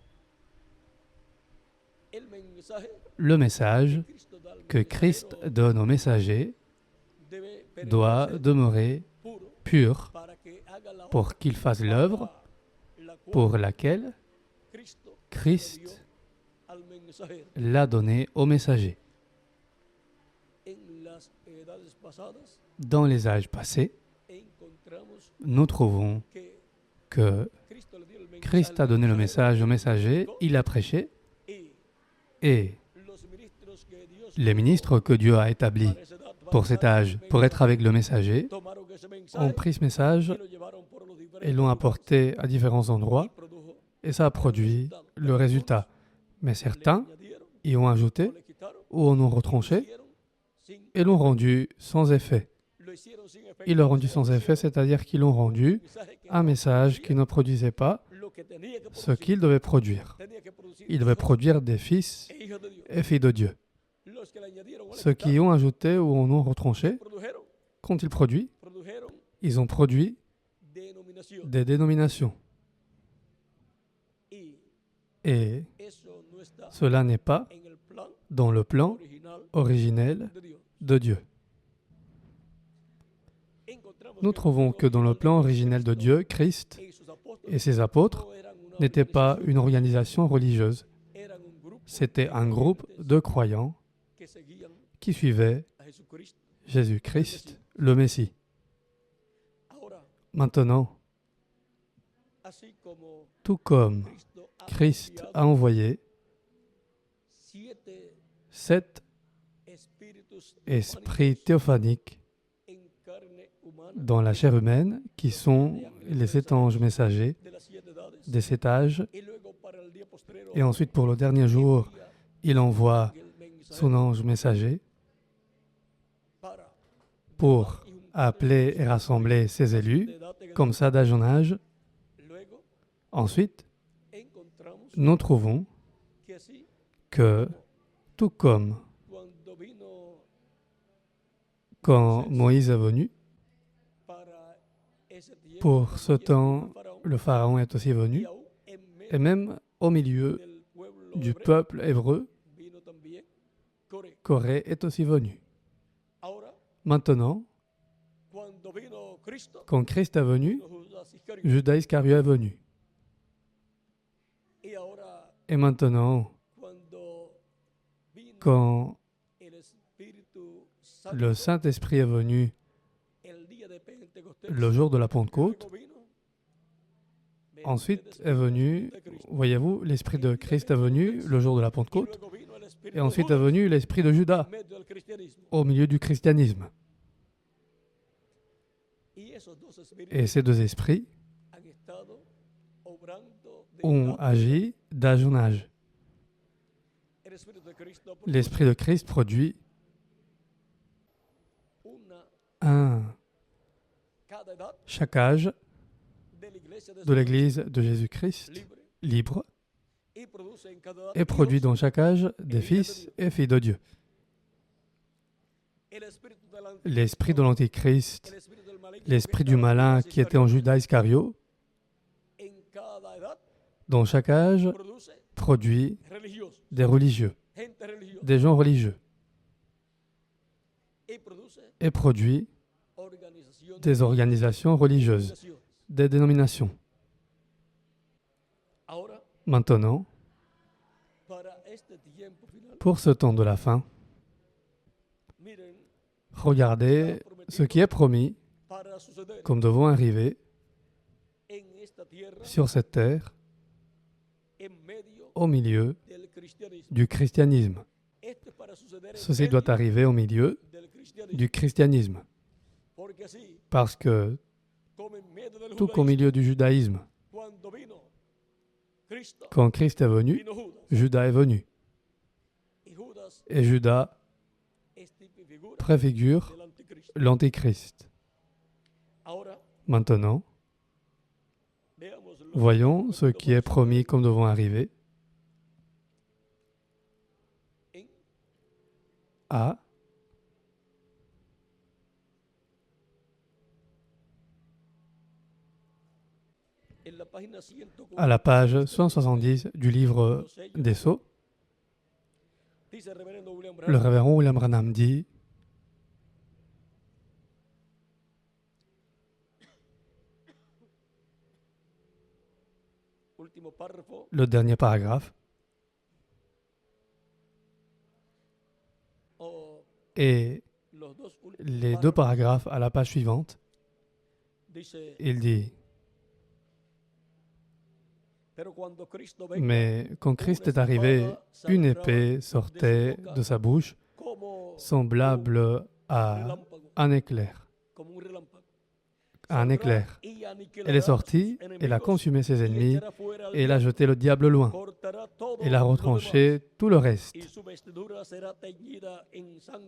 El mensaje Le message Cristo da al que Christ mensajero donne aux messagers debe doit permanecer demeurer puro pur para que haga la obra pour qu'il fasse l'œuvre para la cual pour laquelle Cristo Christ al mensajero. l'a donné aux messagers. En las edades pasadas Dans les âges passés, encontramos nous trouvons que que Cristo le dio el mensaje Christ al a donné le mensajero message aux messagers, il a prêché, y et los ministros que Dios les ministres que Dieu a établis para esa edad, para pour cet estar âge, en pour être avec le messager, tomaron ese ont mensaje pris ce message y lo llevaron por los et diferentes l'ont lugares apporté à différents y endroits, produjo et ça a produit le résultat. Mais le certains añadieron y ont o ajouté le quitaron ou en ont lo retranché hicieron sin et l'ont rendu sans effet. lo hicieron sin efecto. Ils l'ont O rendu sea, sans effet, c'est-à-dire qu'ils l'ont rendu un message qui ne produisait pas lo que tenía que ce producir, qu'il devait produire. tenía que producir Il devait hijos produire des fils e hijas de Dios. et filles de Dieu. Los que le añadieron o le Ceux qui quitaron, ont ajouté ou en ont retranché, produjeron qu'ont-ils produit? produjeron Ils ont produit denominación des dénominations. y Et eso no está cela n'est pas en el plan dans le plan original originel de Dios. de Dieu. Encontramos Nous que trouvons que dans le plan originel de Dieu, Christ y sus apóstoles et ses apôtres no eran una n'étaient pas organización, une organisation religieuse. eran un grupo C'était un groupe de croyants que seguían qui suivaient a Jesucristo. Jésus-Christ, le Messie. Ahora, Maintenant, así como tout comme Cristo ha Christ enviado a envoyé 7 7 espíritus esprits théophaniques en carne humana dans la chair humaine, qui sont les 7 anges messagers de las 7 edades, des 7 âges, y luego para el día postrero et ensuite pour le dernier jour, envía il envoie el mensajero son ange messager para pour appeler et rassembler ses élus, de edad en comme ça d'âge en âge. luego Ensuite, encontramos nous trouvons que así que, tout comme cuando vino quand Moïse est venu, para ese tiempo pour ce temps, el faraón, le Pharaon est aussi y venu, aún en et medio même au milieu del pueblo du hebreo peuple hébreu, vino también Coré. Corée est aussi venu. Ahora, Maintenant, cuando vino Cristo, quand Christ est venu, vino Judas Iscariote. Judas Iscariot est venu. Y ahora, Et maintenant, cuando vino quand el Espíritu Santo, le Saint-Esprit est venu el día de Pentecostés, le jour de la Pentecôte, luego vino, ensuite el est venu, Espíritu de Cristo. voyez-vous, l'Esprit de Christ est venu le jour de la Y Pentecôte, luego vino el Espíritu et de ensuite est Judas venu l'Esprit de Judas en medio del cristianismo. au milieu du christianisme. Y esos dos espíritus Et ces 2 esprits han estado obrando de ont edad. agi d'âge en âge. El Espíritu de Cristo L'Esprit de Christ produit una cada edad chaque âge de la iglesia de l'Église de Jésus-Christ libre libre y produce en cada edad et produit hijos. dans chaque âge des fils et filles de Dieu. El espíritu del anticristo, L'esprit de l'Antichrist, el espíritu del maligno l'esprit que du estaba en malin Judas qui était en Iscariote, Judas Iscariot, en cada edad dans chaque âge, produce produit religiosos, des religieux, gente religiosa, des gens religieux, y produce et produit organizaciones, des organisations religieuses, denominaciones. des dénominations. Ahora, Maintenant, para este tiempo final, pour ce temps de la fin, miren, regardez ce qui est promis para suceder comme devant arriver en esta tierra sur cette terre en medio au milieu del cristianismo. du christianisme. Esto es para suceder en Ceci medio doit arriver au milieu del cristianismo. du christianisme, Porque así, parce que como en medio del tout qu'au judaísmo, milieu du judaïsme, cuando vino Cristo, quand Christ est venu, vino Judas. Judas est venu. Y Judas Et Judas préfigure l'Antéchrist. Maintenant, voyons ce qui est promis comme devant arriver. À la page 170 du livre des Sceaux, le révérend William Branham dit: le dernier paragraphe, et les deux paragraphes à la page suivante, il dit: mais quand Christ est arrivé, une épée sortait de sa bouche, semblable à un éclair. Elle est sortie, elle a consumé ses ennemis, et elle a jeté le diable loin. Elle a retranché tout le reste.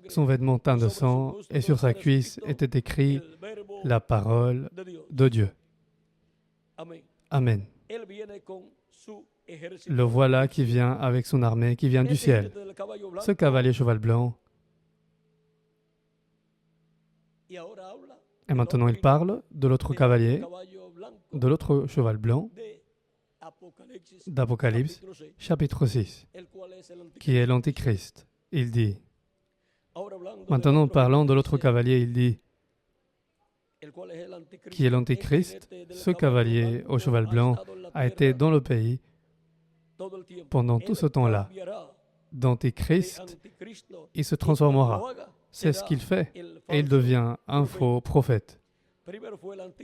Son vêtement teint de sang, et sur sa cuisse était écrit la parole de Dieu. Amen. Le voilà qui vient avec son armée, qui vient du ciel. Ce cavalier cheval blanc. Et maintenant il parle de l'autre cavalier, de l'autre cheval blanc d'Apocalypse, chapitre 6, qui est l'Antichrist. Il dit, maintenant parlant de l'autre cavalier, il dit, qui est l'Antichrist, ce cavalier au cheval blanc a été dans le pays pendant tout ce temps-là. D'Antichrist, il se transformera. C'est ce qu'il fait, et il devient un faux prophète.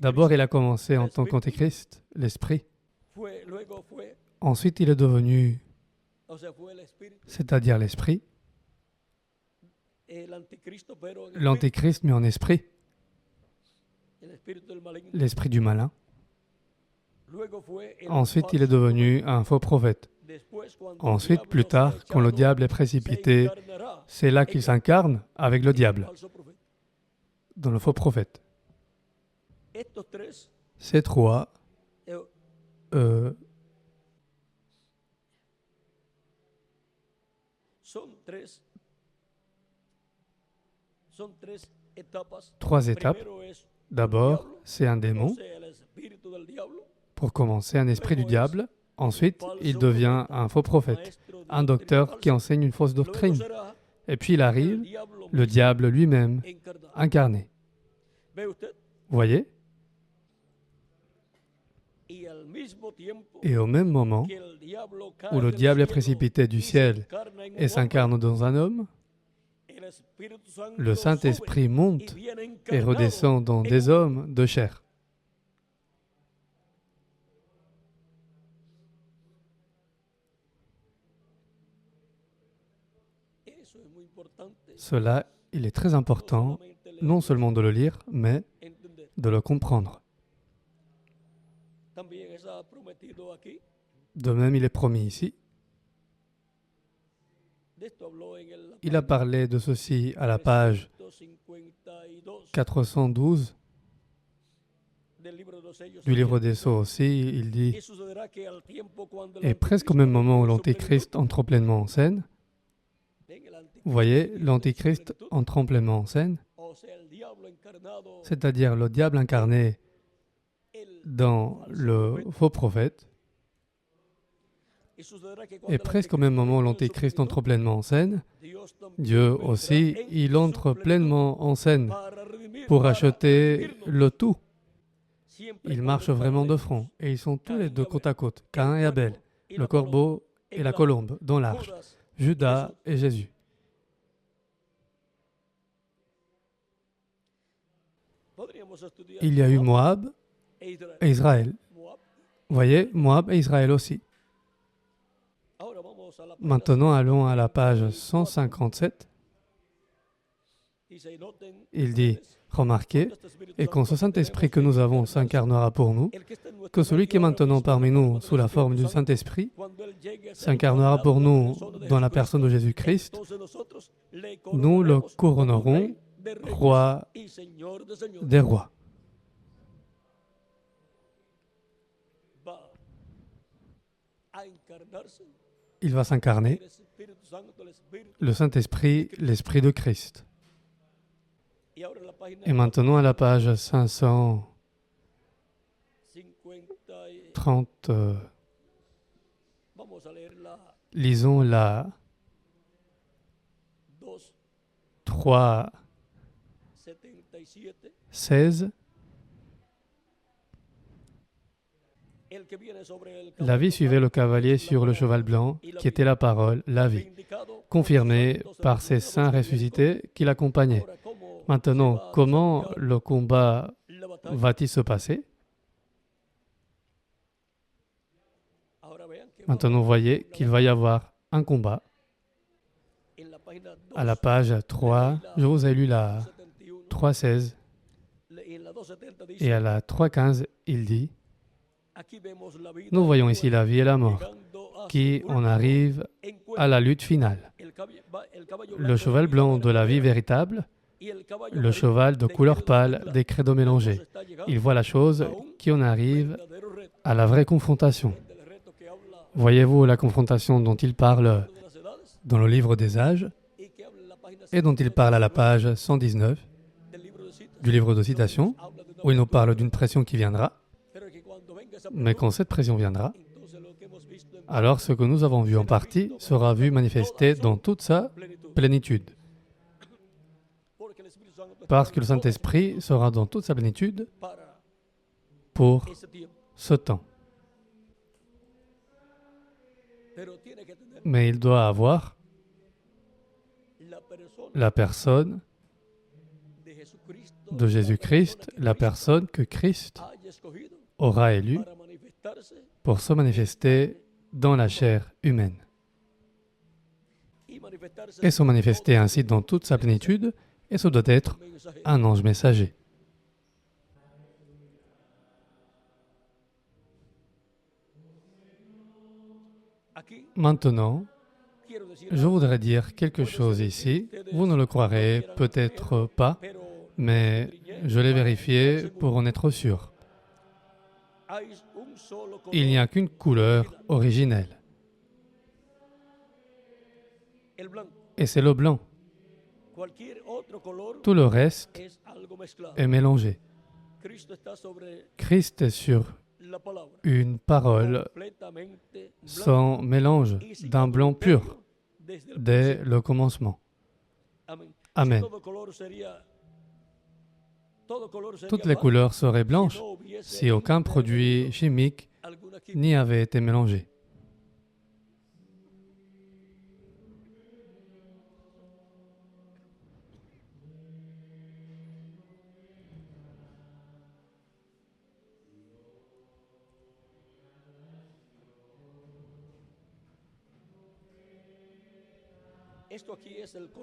D'abord, il a commencé en tant qu'Antéchrist, l'Esprit. Ensuite, il est devenu, c'est-à-dire l'Esprit, l'Antéchrist, mais en esprit, l'esprit du malin. Ensuite, il est devenu un faux prophète. Ensuite, plus tard, quand le diable est précipité, c'est là qu'il s'incarne avec le diable, dans le faux prophète. Ces trois trois étapes. D'abord, c'est un démon. Pour commencer, un esprit du diable. Ensuite, il devient un faux prophète, un docteur qui enseigne une fausse doctrine. Et puis il arrive, le diable lui-même, incarné. Voyez? Et au même moment où le diable est précipité du ciel et s'incarne dans un homme, le Saint-Esprit monte et redescend dans des hommes de chair. Cela, il est très important, non seulement de le lire, mais de le comprendre. De même, il est promis ici. Il a parlé de ceci à la page 412 du livre des Sceaux aussi. Il dit, et presque au même moment où l'Antéchrist entre pleinement en scène, vous voyez, l'Antéchrist entre pleinement en scène, c'est-à-dire le diable incarné dans le faux prophète, et presque au même moment où l'Antéchrist entre pleinement en scène, Dieu aussi, il entre pleinement en scène pour acheter le tout. Ils marchent vraiment de front, et ils sont tous les deux côte à côte, Caïn et Abel, le corbeau et la colombe dans l'arche, Judas et Jésus. Il y a eu Moab et Israël. Vous voyez, Moab et Israël aussi. Maintenant, allons à la page 157. Il dit, remarquez, et quand ce Saint-Esprit que nous avons s'incarnera pour nous, que celui qui est maintenant parmi nous sous la forme du Saint-Esprit s'incarnera pour nous dans la personne de Jésus-Christ, nous le couronnerons roi des rois. Il va s'incarner, le Saint-Esprit, l'Esprit de Christ. Et maintenant, à la page 530, lisons la 3:16. La vie suivait le cavalier sur le cheval blanc, qui était la parole, la vie, confirmée par ces saints ressuscités qui l'accompagnaient. Maintenant, comment le combat va-t-il se passer? Maintenant, vous voyez qu'il va y avoir un combat. À la page 3, je vous ai lu la 3:16 et à la 3:15, il dit: nous voyons ici la vie et la mort, qui en arrive à la lutte finale. Le cheval blanc de la vie véritable, le cheval de couleur pâle des credos mélangés. Il voit la chose qui en arrive à la vraie confrontation. Voyez-vous la confrontation dont il parle dans le livre des âges et dont il parle à la page 119 du livre de citations, où il nous parle d'une pression qui viendra. Mais quand cette pression viendra, alors ce que nous avons vu en partie sera vu manifesté dans toute sa plénitude. Parce que le Saint-Esprit sera dans toute sa plénitude pour ce temps. Mais il doit avoir la personne de Jésus-Christ, la personne que Christ aura élue pour se manifester dans la chair humaine. Et se manifester ainsi dans toute sa plénitude, et ce doit être un ange messager. Maintenant, je voudrais dire quelque chose ici. Vous ne le croirez peut-être pas, mais je l'ai vérifié pour en être sûr. Il n'y a qu'une couleur originelle. Et c'est le blanc. Tout le reste est mélangé. Christ est sur une parole sans mélange, d'un blanc pur, dès le commencement. Amen. Toutes les couleurs seraient blanches si aucun produit chimique n'y avait été mélangé.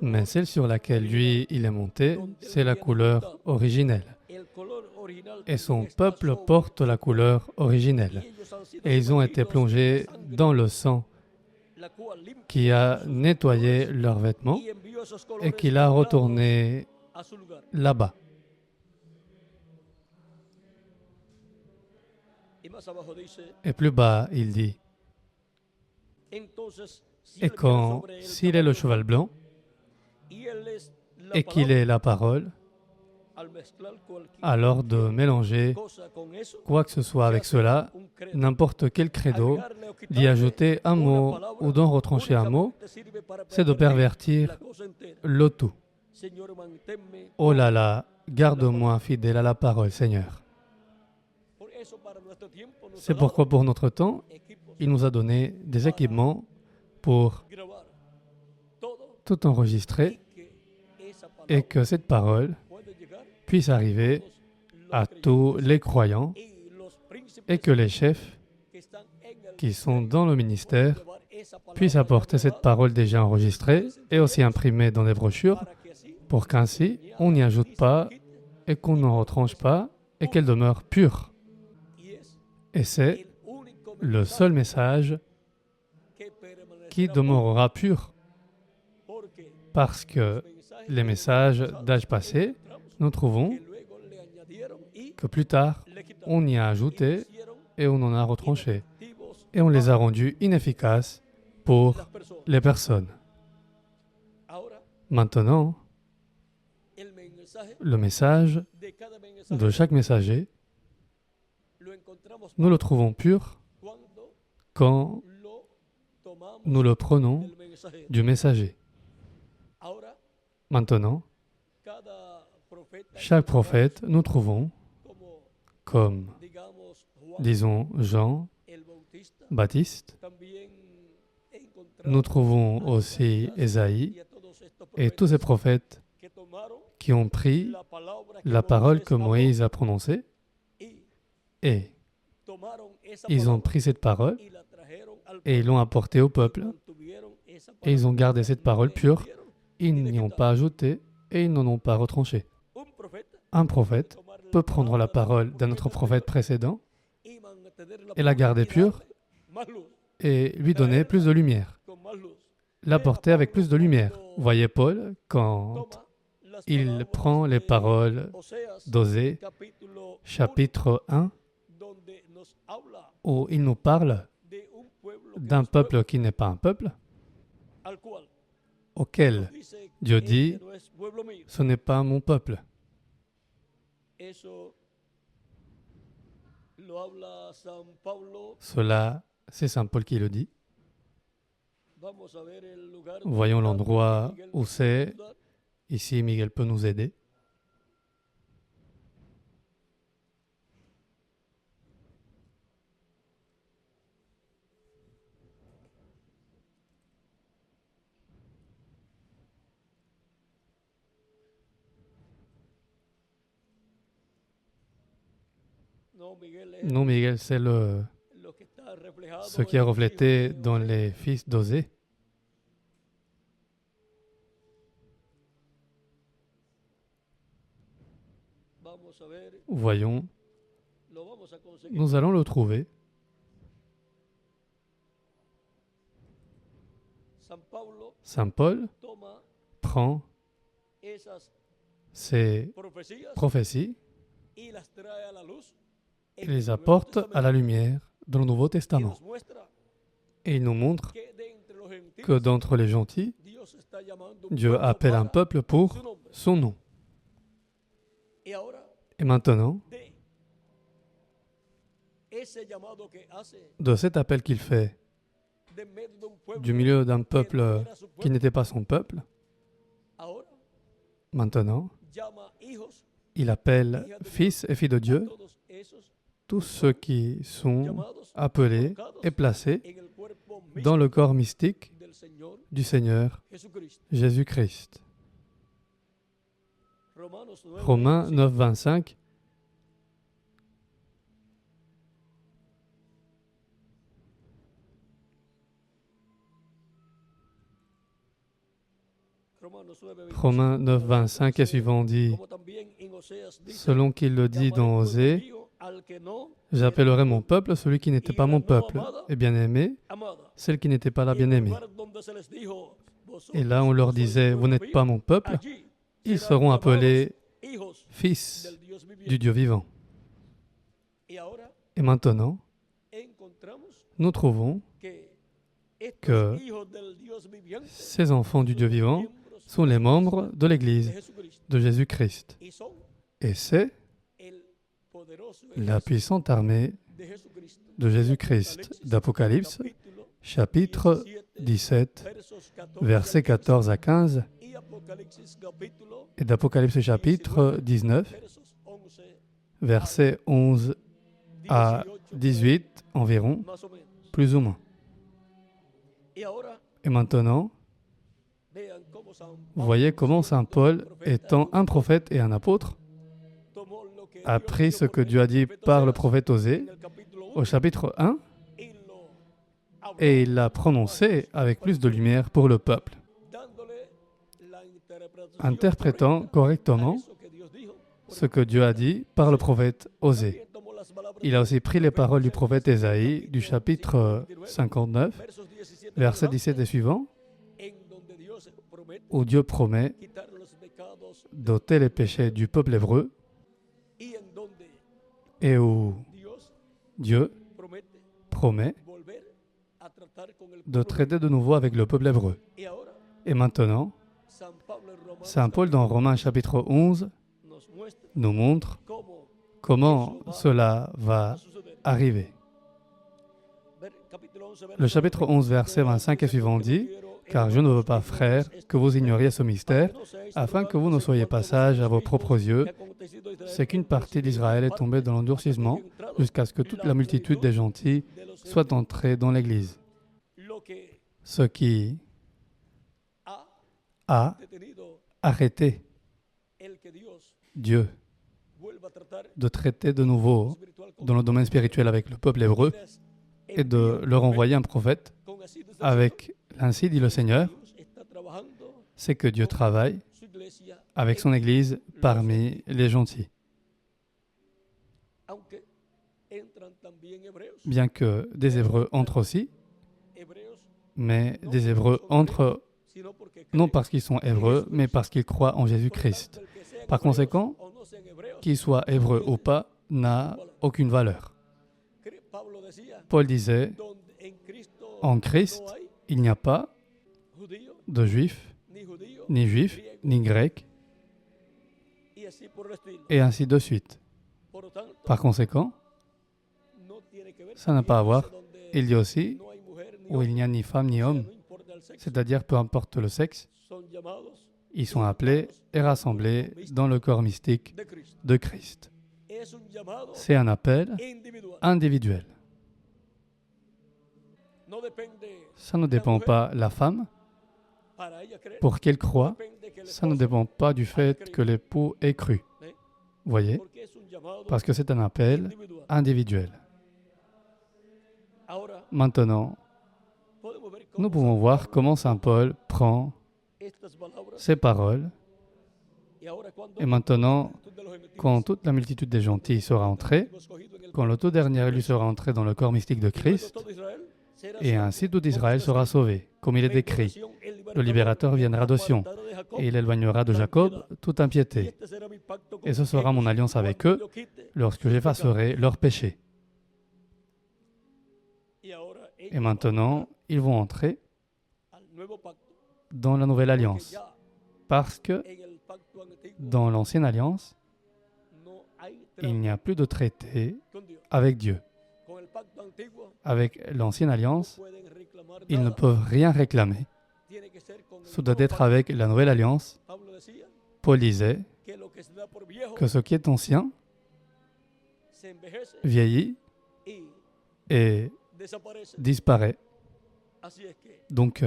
Mais celle sur laquelle lui, il est monté, c'est la couleur originelle. Et son peuple porte la couleur originelle. Et ils ont été plongés dans le sang qui a nettoyé leurs vêtements et qui l'a retourné là-bas. Et plus bas, il dit: et quand, s'il est le cheval blanc et qu'il est la parole, alors de mélanger quoi que ce soit avec cela, n'importe quel credo, d'y ajouter un mot ou d'en retrancher un mot, c'est de pervertir le tout. Oh là là, garde-moi fidèle à la parole, Seigneur. C'est pourquoi pour notre temps, il nous a donné des équipements pour tout enregistrer et que cette parole puisse arriver à tous les croyants et que les chefs qui sont dans le ministère puissent apporter cette parole déjà enregistrée et aussi imprimée dans des brochures pour qu'ainsi on n'y ajoute pas et qu'on n'en retranche pas et qu'elle demeure pure. Et c'est le seul message qui demeurera pur, parce que les messages d'âge passé, nous trouvons que plus tard, on y a ajouté et on en a retranché. Et on les a rendus inefficaces pour les personnes. Maintenant, le message de chaque messager, nous le trouvons pur quand nous le prenons du messager. Maintenant, chaque prophète, nous trouvons comme, disons, Jean Baptiste. Nous trouvons aussi Ésaïe et tous ces prophètes qui ont pris la parole que Moïse a prononcée et ils ont pris cette parole et ils l'ont apportée au peuple et ils ont gardé cette parole pure, ils n'y ont pas ajouté et ils n'en ont pas retranché. Un prophète peut prendre la parole d'un autre prophète précédent et la garder pure et lui donner plus de lumière, l'apporter avec plus de lumière. Voyez Paul, quand il prend les paroles d'Osée, chapitre 1, où il nous parle d'un peuple qui n'est pas un peuple, auquel Dieu dit, ce n'est pas mon peuple. Cela, c'est Saint Paul qui le dit. Voyons l'endroit où c'est. Ici, Miguel peut nous aider. Non, Miguel, c'est ce qui est reflété dans les fils d'Osée. Voyons, nous allons le trouver. Saint Paul prend ces prophéties et les apporte à la lumière dans le Nouveau Testament. Et il nous montre que d'entre les gentils, Dieu appelle un peuple pour son nom. Et maintenant, de cet appel qu'il fait du milieu d'un peuple qui n'était pas son peuple, maintenant, il appelle fils et filles de Dieu tous ceux qui sont appelés et placés dans le corps mystique du Seigneur Jésus-Christ. Romains 9, 25. Romains 9, 25 et suivant dit, selon qu'il le dit dans Osée, j'appellerai mon peuple celui qui n'était pas mon peuple, et bien-aimé, celle qui n'était pas la bien-aimée. Et là, on leur disait, vous n'êtes pas mon peuple, ils seront appelés fils du Dieu vivant. Et maintenant, nous trouvons que ces enfants du Dieu vivant sont les membres de l'Église de Jésus-Christ. Et c'est la puissante armée de Jésus-Christ d'Apocalypse, chapitre 17, versets 14 à 15, et d'Apocalypse chapitre 19, versets 11 à 18 environ, plus ou moins. Et maintenant, voyez comment Saint Paul, étant un prophète et un apôtre, a pris ce que Dieu a dit par le prophète Osée au chapitre 1 et il l'a prononcé avec plus de lumière pour le peuple, interprétant correctement ce que Dieu a dit par le prophète Osée. Il a aussi pris les paroles du prophète Ésaïe du chapitre 59, versets 17 et suivants, où Dieu promet d'ôter les péchés du peuple hébreu et où Dieu promet de traiter de nouveau avec le peuple hébreu. Et maintenant, Saint Paul dans Romains chapitre 11 nous montre comment cela va arriver. Le chapitre 11, verset 25 et suivant dit « Car je ne veux pas, frères, que vous ignoriez ce mystère, afin que vous ne soyez pas sages à vos propres yeux, c'est qu'une partie d'Israël est tombée dans l'endurcissement jusqu'à ce que toute la multitude des gentils soit entrée dans l'Église. Ce qui a arrêté Dieu de traiter de nouveau dans le domaine spirituel avec le peuple hébreu et de leur envoyer un prophète avec « Ainsi dit le Seigneur », c'est que Dieu travaille avec son Église parmi les gentils. Bien que des Hébreux entrent aussi, mais des Hébreux entrent non parce qu'ils sont Hébreux, mais parce qu'ils croient en Jésus-Christ. Par conséquent, qu'ils soient Hébreux ou pas, n'a aucune valeur. Paul disait, en Christ, il n'y a pas de Juifs, ni Grecs, et ainsi de suite. Par conséquent, ça n'a pas à voir. Il dit aussi où il n'y a ni femme ni homme, c'est-à-dire peu importe le sexe, ils sont appelés et rassemblés dans le corps mystique de Christ. C'est un appel individuel. Ça ne dépend pas de la femme. Pour qu'elle croie, ça ne dépend pas du fait que l'époux ait cru. Voyez? Parce que c'est un appel individuel. Maintenant, nous pouvons voir comment Saint Paul prend ces paroles. Et maintenant, quand toute la multitude des gentils sera entrée, quand le tout dernier élu sera entré dans le corps mystique de Christ, et ainsi tout Israël sera sauvé, comme il est écrit. Le libérateur viendra de Sion, et il éloignera de Jacob toute impiété. Et ce sera mon alliance avec eux, lorsque j'effacerai leurs péchés. Et maintenant, ils vont entrer dans la nouvelle alliance. Parce que dans l'ancienne alliance, il n'y a plus de traité avec Dieu. Avec l'ancienne alliance, ils ne peuvent rien réclamer. Ce doit être avec la nouvelle alliance. Paul disait que ce qui est ancien vieillit et disparaît. Donc,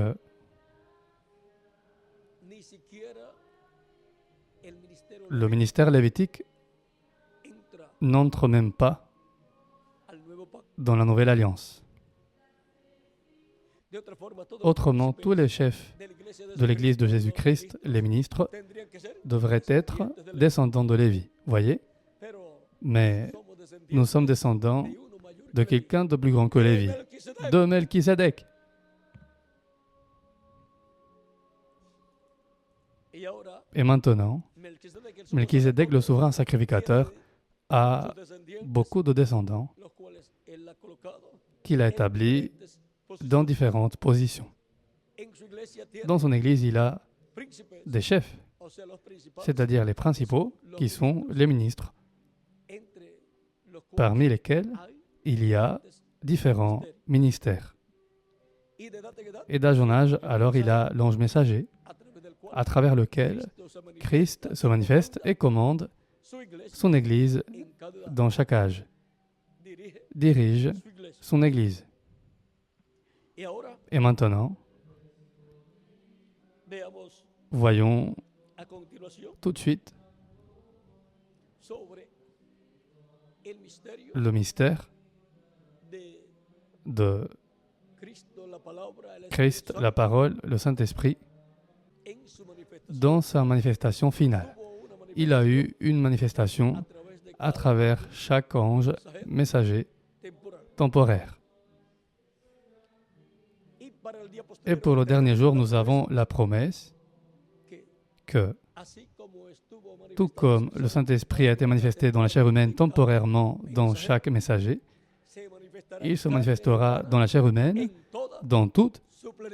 le ministère lévitique n'entre même pas dans la nouvelle alliance. Autrement, tous les chefs de l'Église de Jésus-Christ, les ministres, devraient être descendants de Lévi. Voyez? Mais nous sommes descendants de quelqu'un de plus grand que Lévi, de Melchisédek. Et maintenant, Melchisédek, le souverain sacrificateur, a beaucoup de descendants qu'il a établis dans différentes positions. Dans son Église, il a des chefs, c'est-à-dire les principaux, qui sont les ministres, parmi lesquels il y a différents ministères. Et d'âge en âge, alors il a l'ange messager, à travers lequel Christ se manifeste et commande son Église dans chaque âge, dirige son Église. Et maintenant, voyons tout de suite le mystère de Christ, la parole, le Saint-Esprit, dans sa manifestation finale. Il a eu une manifestation à travers chaque ange messager temporaire. Et pour le dernier jour, nous avons la promesse que, tout comme le Saint-Esprit a été manifesté dans la chair humaine temporairement dans chaque messager, il se manifestera dans la chair humaine dans toute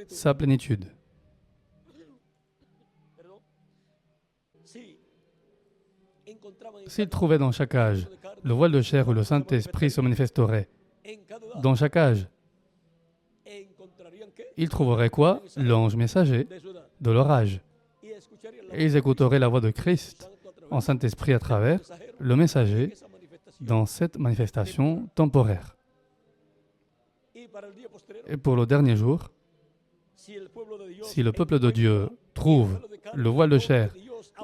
sa plénitude. S'il trouvait dans chaque âge le voile de chair où le Saint-Esprit se manifesterait, dans chaque âge, ils trouveraient quoi? L'ange messager de leur âge. Et ils écouteraient la voix de Christ en Saint-Esprit à travers le messager dans cette manifestation temporaire. Et pour le dernier jour, si le peuple de Dieu trouve le voile de chair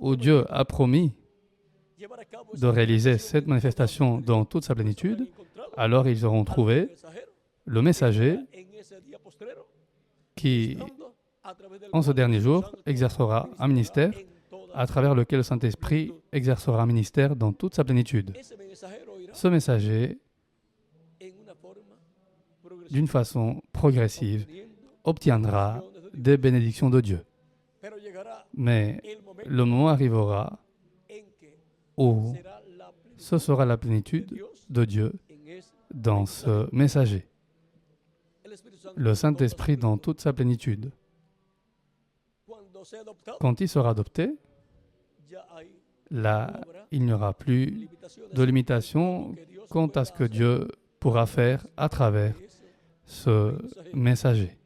où Dieu a promis de réaliser cette manifestation dans toute sa plénitude, alors ils auront trouvé le messager qui, en ce dernier jour, exercera un ministère à travers lequel le Saint-Esprit exercera un ministère dans toute sa plénitude. Ce messager, d'une façon progressive, obtiendra des bénédictions de Dieu. Mais le moment arrivera où ce sera la plénitude de Dieu dans ce messager. Le Saint-Esprit dans toute sa plénitude. Quand il sera adopté, là, il n'y aura plus de limitation quant à ce que Dieu pourra faire à travers ce messager.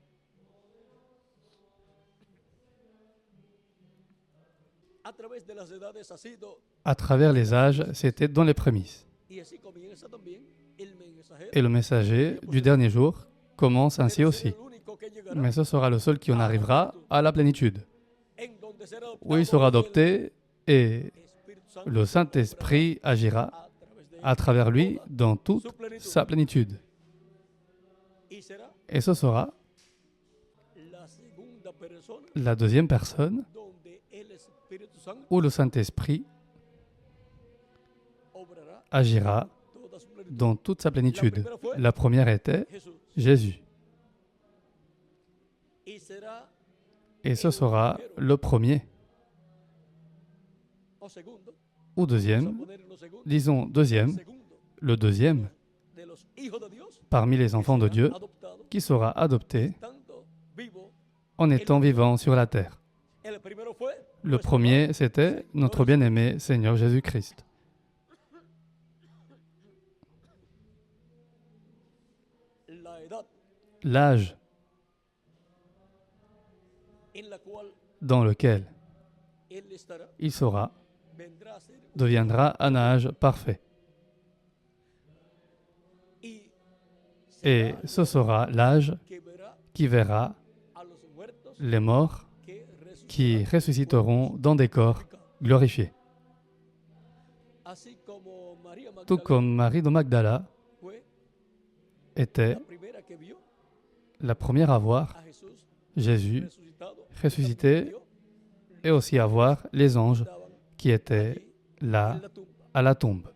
À travers les âges, c'était dans les prémices. Et le messager du dernier jour commence ainsi aussi. Mais ce sera le seul qui en arrivera à la plénitude, où il sera adopté et le Saint-Esprit agira à travers lui dans toute sa plénitude. Et ce sera la deuxième personne où le Saint-Esprit agira dans toute sa plénitude. La première était Jésus. Et ce sera le premier. Ou deuxième, disons deuxième, le deuxième parmi les enfants de Dieu qui sera adopté en étant vivant sur la terre. Le premier, c'était notre bien-aimé Seigneur Jésus-Christ. L'âge dans lequel il sera deviendra un âge parfait. Et ce sera l'âge qui verra les morts qui ressusciteront dans des corps glorifiés. Tout comme Marie de Magdala était la première à voir Jésus ressuscité et aussi à voir les anges qui étaient là à la tombe.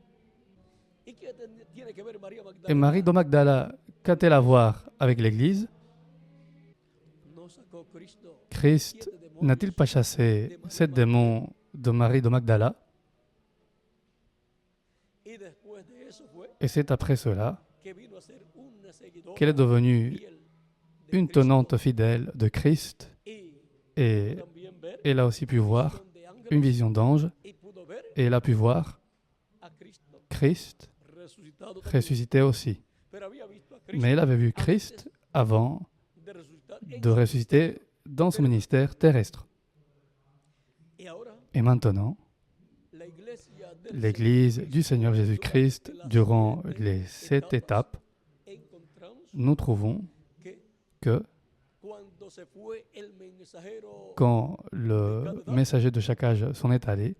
Et Marie de Magdala, qu'a-t-elle à voir avec l'Église? Christ n'a-t-il pas chassé 7 démons de Marie de Magdala? Et c'est après cela qu'elle est devenue une tenante fidèle de Christ et elle a aussi pu voir une vision d'ange et elle a pu voir Christ ressuscité aussi. Mais elle avait vu Christ avant de ressusciter dans son ministère terrestre. Et maintenant, l'Église du Seigneur Jésus-Christ, durant les 7 étapes, nous trouvons que quand le messager de chaque âge s'en est allé,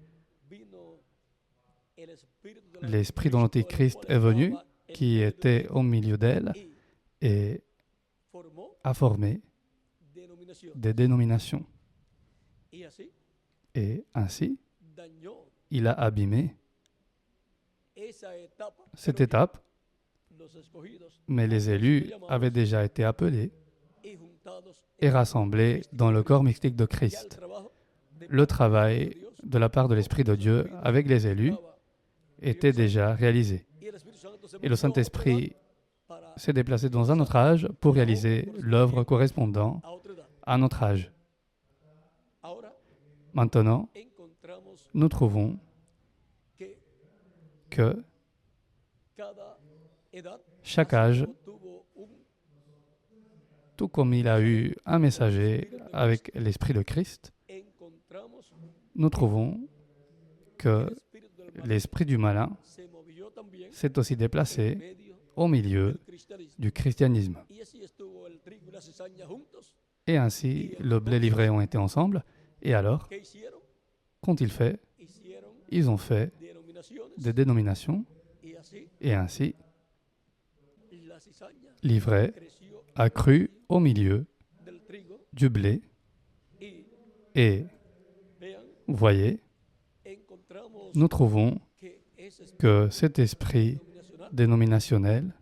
l'esprit de l'Antéchrist est venu, qui était au milieu d'elle, et a formé des dénominations. Et ainsi, dañó il a abîmé esa etapa. cette Pero étape, los escogidos mais les élus avaient déjà été appelés y juntados et rassemblés dans le corps mystique de ya el Christ. trabajo de Le parte de travail Dios de la part de l'Esprit de Dieu avec les élus estaba était déjà réalisé. y el Espíritu Santo se Et le movió a otro lado Saint-Esprit para s'est déplacé dans un autre âge pour réaliser l'œuvre correspondant a otra edad. à notre âge. Ahora Maintenant, encontramos nous trouvons que que cada edad chaque âge, tuvo un tout comme il a eu un messager avec l'Esprit de Christ, encontramos nous trouvons que el espíritu del mal l'Esprit du malin se movió también s'est aussi en déplacé medio au milieu del cristianismo. du christianisme. Y así estuvo el trigo y la cizaña juntos. Et ainsi, le blé et l'ivraie ont été ensemble. Et alors, ¿Qué hicieron? qu'ont-ils fait? Hicieron Ils ont fait denominaciones des dénominations. y así Et ainsi, la cizaña l'ivraie creció a cru au milieu del trigo du blé. y Et vean, vous voyez, encontramos nous trouvons que ese espíritu que cet esprit denominacional dénominationnel,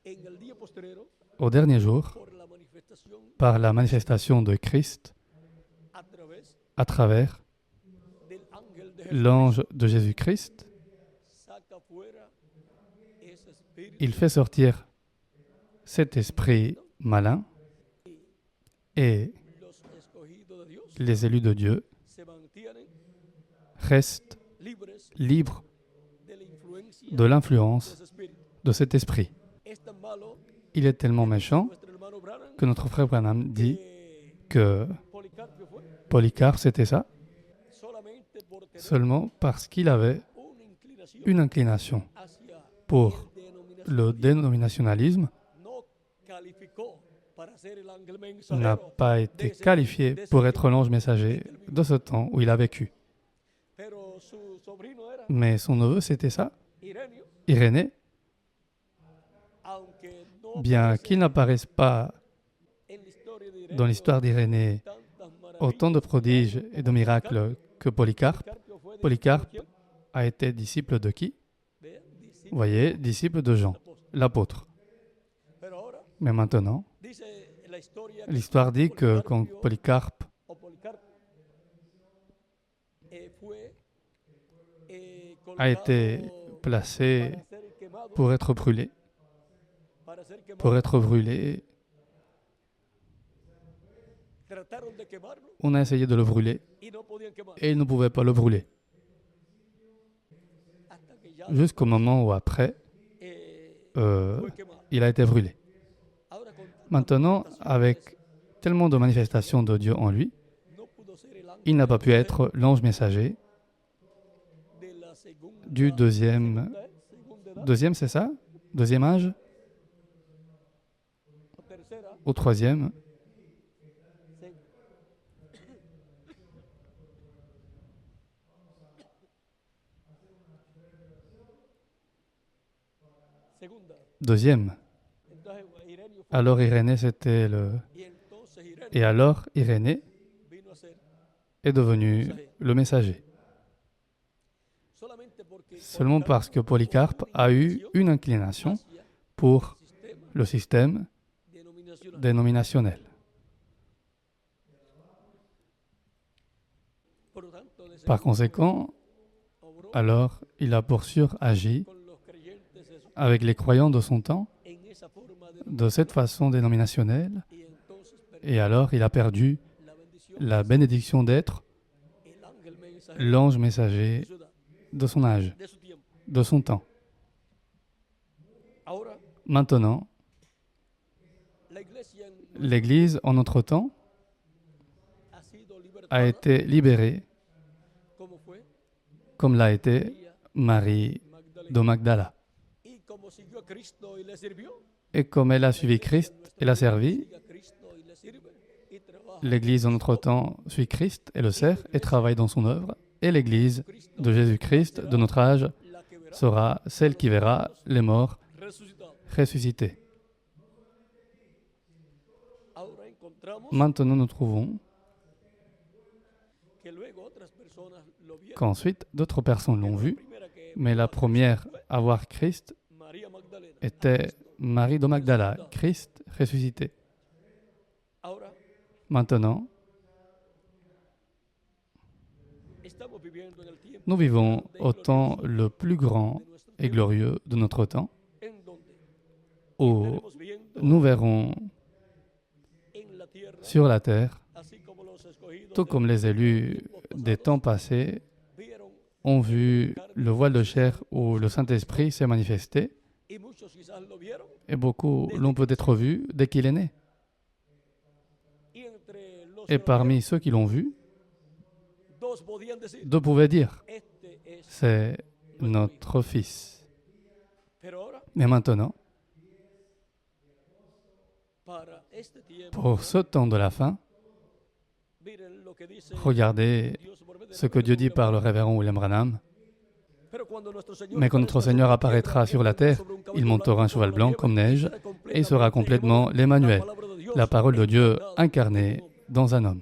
en el día postrero au dernier jour, por la manifestación par la manifestation de Christ, a través à travers del ángel de l'ange de Jésus-Christ, saca fuera ese espíritu il fait sortir cet esprit malin et los escogidos de Dios les élus de Dieu se mantienen restent libres libres de la influencia de l'influence de ese espíritu. de cet esprit. Es tan malo Il est tellement méchant nuestro hermano Branham que notre frère Branham dit que que Policarpio fue Polycarpe, c'était ça, solamente por tener seulement parce qu'il avait una inclinación une inclination hacia pour el le denominacionalismo. dénominationalisme, No calificó para ser el ángel n'a mensajero pas de été ese qualifié de ese pour tiempo. être l'ange messager de ce temps où il a vécu. Pero su sobrino era Mais son neveu, c'était ça, Irenio, Irénée, aunque no bien aparece qu'il n'apparaisse pas en la historia de Irenio dans l'histoire d'Irénée tantas maravillas autant de prodiges et de miracles que Polycarpe. Policarpio fue discípulo de Polycarpe quién? a été disciple de qui? Vea, Vous discípulo voyez, disciple de Jean, del apóstol. l'apôtre. Pero ahora Mais maintenant, dice la historia que l'histoire dit que quand Polycarpe o Policarpo fue a été colocado placé para ser quemado, pour être brûlé, para ser quemado. pour être brûlé, Trataron de quemarlo on a essayé de le brûler y no podían quemar. et ils ne pouvaient pas le brûler. Hasta que ya Jusqu'au moment où après, fue quemado. il a été brûlé. Ahora con tantas Maintenant, manifestaciones, avec tellement de manifestations de Dieu en lui, no pudo ser el ángel il n'a pas pu être l'ange messager de la segunda, du deuxième. segunda edad, Deuxième, c'est ça? Deuxième âge? tercera, Au troisième? se- segunda. Deuxième. Entonces Irenio fue Alors Irénée, c'était le... y entonces Irenio Et alors Irénée vino a ser est devenu le messager. solamente porque Seulement parce que Polycarpe a eu une inclination hacia pour el sistema le système denominacional. dénominationnel. Por lo tanto, de Par seguro conséquent, obró alors il a pour sûr agi con los creyentes eso, avec les croyants de son temps en esa forma de cette façon dénominationnelle, y entonces et alors il a perdu la bendición la bénédiction d'être el ángel mensajero l'ange de messager su edad, de son âge, de su tiempo. de son temps. Ahora Maintenant, la iglesia en- l'Église, en notre temps, ha sido a libertada été libérée, como fue comme l'a été María Marie Magdalena de Magdala. y como siguió a Cristo y le sirvió. Et comme elle a suivi Christ et l'a servi, Sigue a Cristo y le sirve y trabaja l'Église, en notre temps, suit Christ et le sert et travaille dans son œuvre. Et l'Église Cristo de Jésus-Christ, de notre âge, la que verá sera celle qui verra les morts resucitado. ressuscités. Ahora encontramos Maintenant, nous trouvons que luego otras qu'ensuite d'autres personnes l'ont vu, mais la première à voir Christ était Marie de Magdala, Christ ressuscité. Maintenant, nous vivons au temps le plus grand et glorieux de notre temps, où nous verrons sur la terre, tout comme les élus des temps passés ont vu le voile de chair où le Saint-Esprit s'est manifesté, et beaucoup l'ont peut-être vu dès qu'il est né. Et parmi ceux qui l'ont vu, deux pouvaient dire, c'est notre Fils. Mais maintenant, pour ce temps de la fin, regardez ce que Dieu dit par le révérend William Branham. Mais quand notre Seigneur apparaîtra sur la terre, il montera un cheval blanc comme neige et il sera complètement l'Emmanuel, la parole de Dieu incarnée dans un homme.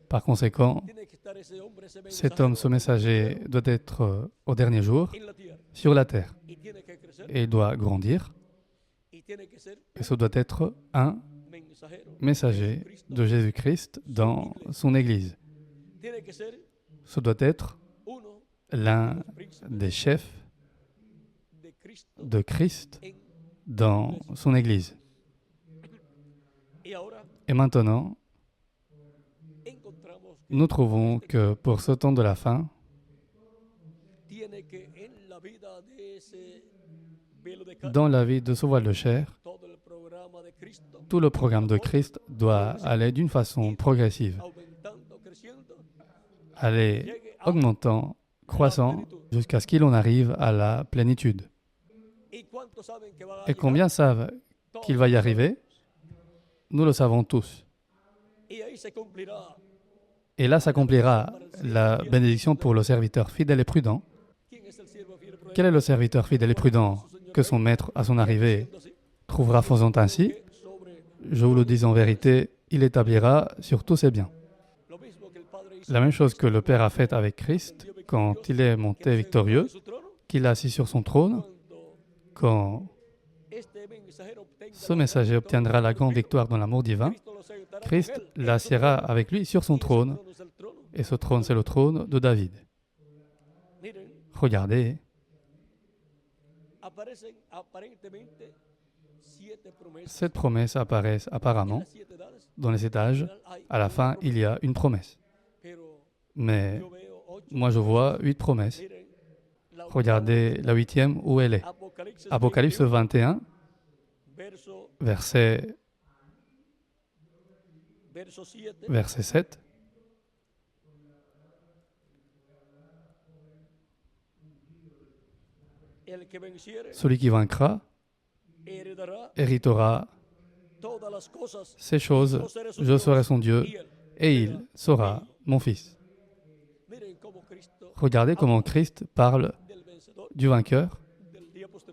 Par conséquent, cet homme, ce messager, doit être au dernier jour sur la terre. Et il doit grandir. Et ce doit être un messager de Jésus-Christ dans son Église. Ce doit être l'un des chefs de Christ dans son Église. Et maintenant, nous trouvons que pour ce temps de la fin, dans la vie de ce voile de chair, tout le programme de Christ doit aller d'une façon progressive, aller augmentant, croissant, jusqu'à ce qu'il en arrive à la plénitude. Et combien savent qu'il va y arriver? Nous le savons tous. Et là s'accomplira la bénédiction pour le serviteur fidèle et prudent. Quel est le serviteur fidèle et prudent que son maître, à son arrivée, trouvera faisant ainsi? Je vous le dis en vérité, il établira sur tous ses biens. La même chose que le Père a fait avec Christ quand il est monté victorieux, qu'il a assis sur son trône, quand ce messager obtiendra la grande victoire dans l'amour divin, Christ l'assiera avec lui sur son trône, et ce trône, c'est le trône de David. Regardez, cette promesse apparaît apparemment dans les 7 âges. À la fin, il y a une promesse. Mais moi, je vois 8 promesses. Regardez la 8e, où elle est. Apocalypse 21, verset 7. Celui qui vaincra héritera ces choses. Je serai son Dieu et il sera mon fils. Regardez comment Christ parle du vainqueur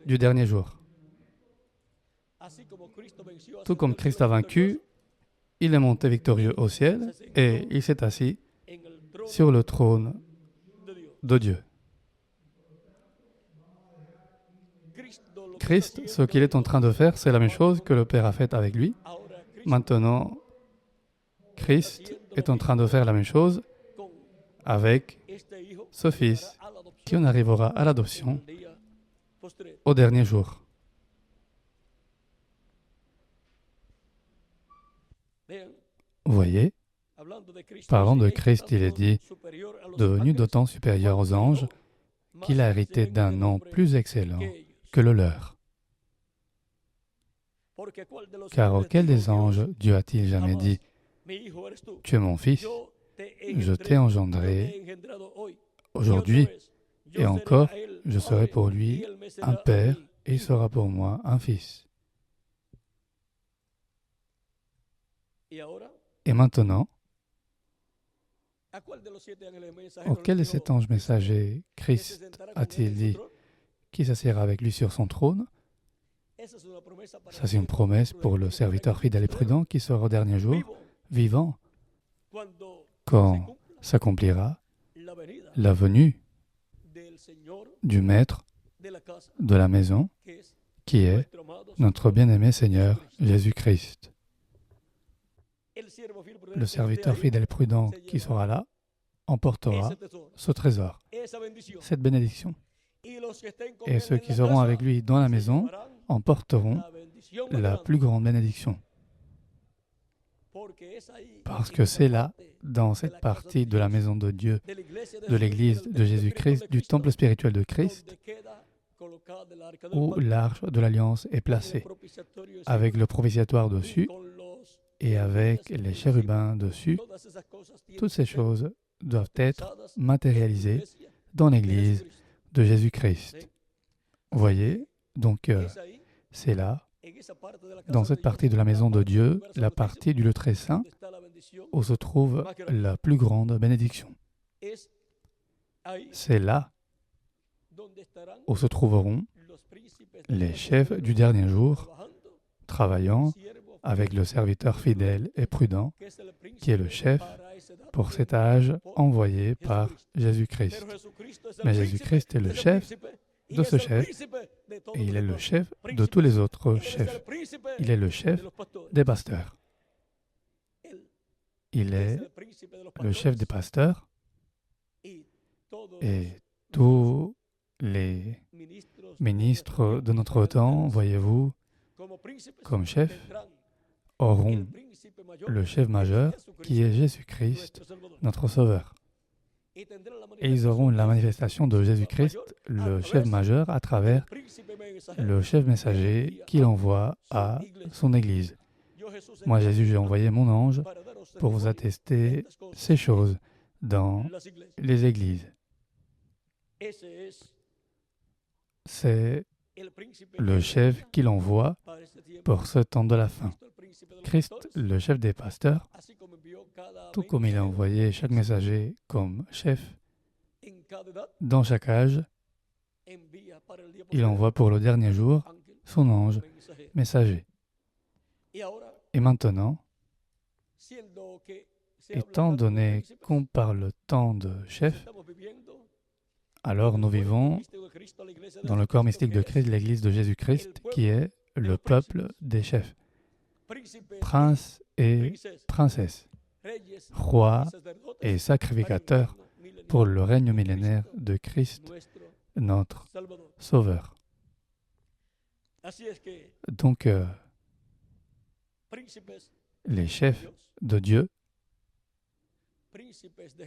du dernier jour. Tout comme Christ a vaincu, il est monté victorieux au ciel et il s'est assis sur le trône de Dieu. Christ, ce qu'il est en train de faire, c'est la même chose que le Père a fait avec lui. Maintenant, Christ est en train de faire la même chose avec ce Fils qui en arrivera à l'adoption au dernier jour. Vous voyez, parlant de Christ, il est dit, devenu d'autant supérieur aux anges, qu'il a hérité d'un nom plus excellent que le leur. Car auquel des anges Dieu a-t-il jamais dit, « Tu es mon fils, je t'ai engendré aujourd'hui, et encore, je serai pour lui un père, et il sera pour moi un fils. » Et maintenant, auquel de ces anges messagers Christ a-t-il dit qui s'assiera avec lui sur son trône? Ça, c'est une promesse pour le serviteur fidèle et prudent qui sera au dernier jour, vivant. quand s'accomplira la venue du Maître de la maison, qui est notre bien-aimé Seigneur Jésus-Christ. Le serviteur fidèle et prudent qui sera là emportera ce trésor, cette bénédiction. Et ceux qui seront avec lui dans la maison emporteront la plus grande bénédiction. Parce que c'est là, dans cette partie de la maison de Dieu, de l'Église de Jésus-Christ, du temple spirituel de Christ, où l'arche de l'Alliance est placée, avec le propitiatoire dessus et avec les chérubins dessus. Toutes ces choses doivent être matérialisées dans l'Église de Jésus-Christ. Vous voyez, donc c'est là, dans cette partie de la maison de Dieu, la partie du lieu très saint, où se trouve la plus grande bénédiction. C'est là où se trouveront les chefs du dernier jour, travaillant avec le serviteur fidèle et prudent, qui est le chef pour cet âge envoyé par Jésus-Christ. Mais Jésus-Christ est le chef de ce chef, et il est le chef de tous les autres chefs. Il est le chef des pasteurs. Il est le chef des pasteurs, et tous les ministres de notre temps, voyez-vous, comme chef, auront le chef majeur, qui est Jésus-Christ, notre Sauveur. Et ils auront la manifestation de Jésus-Christ, le chef majeur, à travers le chef messager qu'il envoie à son Église. Moi, Jésus, j'ai envoyé mon ange pour vous attester ces choses dans les églises. C'est le chef qu'il envoie pour ce temps de la fin. Christ, le chef des pasteurs, tout comme il a envoyé chaque messager comme chef, dans chaque âge, il envoie pour le dernier jour son ange messager. Et maintenant, étant donné qu'on parle tant de chef, alors nous vivons dans le corps mystique de Christ, l'Église de Jésus-Christ, qui est le peuple des chefs, princes et princesses, rois et sacrificateurs pour le règne millénaire de Christ, notre Sauveur. Donc, les chefs de Dieu,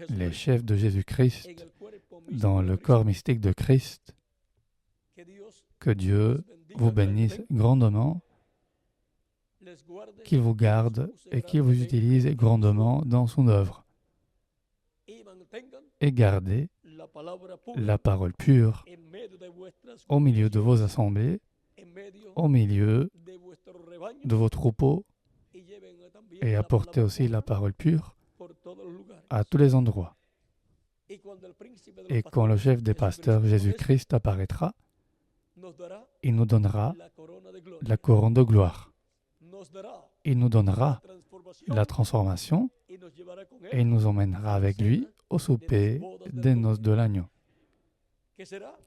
les chefs de Jésus-Christ, dans le corps mystique de Christ, que Dieu vous bénisse grandement, qu'il vous garde et qu'il vous utilise grandement dans son œuvre. Et gardez la parole pure au milieu de vos assemblées, au milieu de vos troupeaux, et apportez aussi la parole pure à tous les endroits. Et quand le chef des pasteurs, Jésus-Christ, apparaîtra, il nous donnera la couronne de gloire. Il nous donnera la transformation et il nous emmènera avec lui au souper des noces de l'agneau,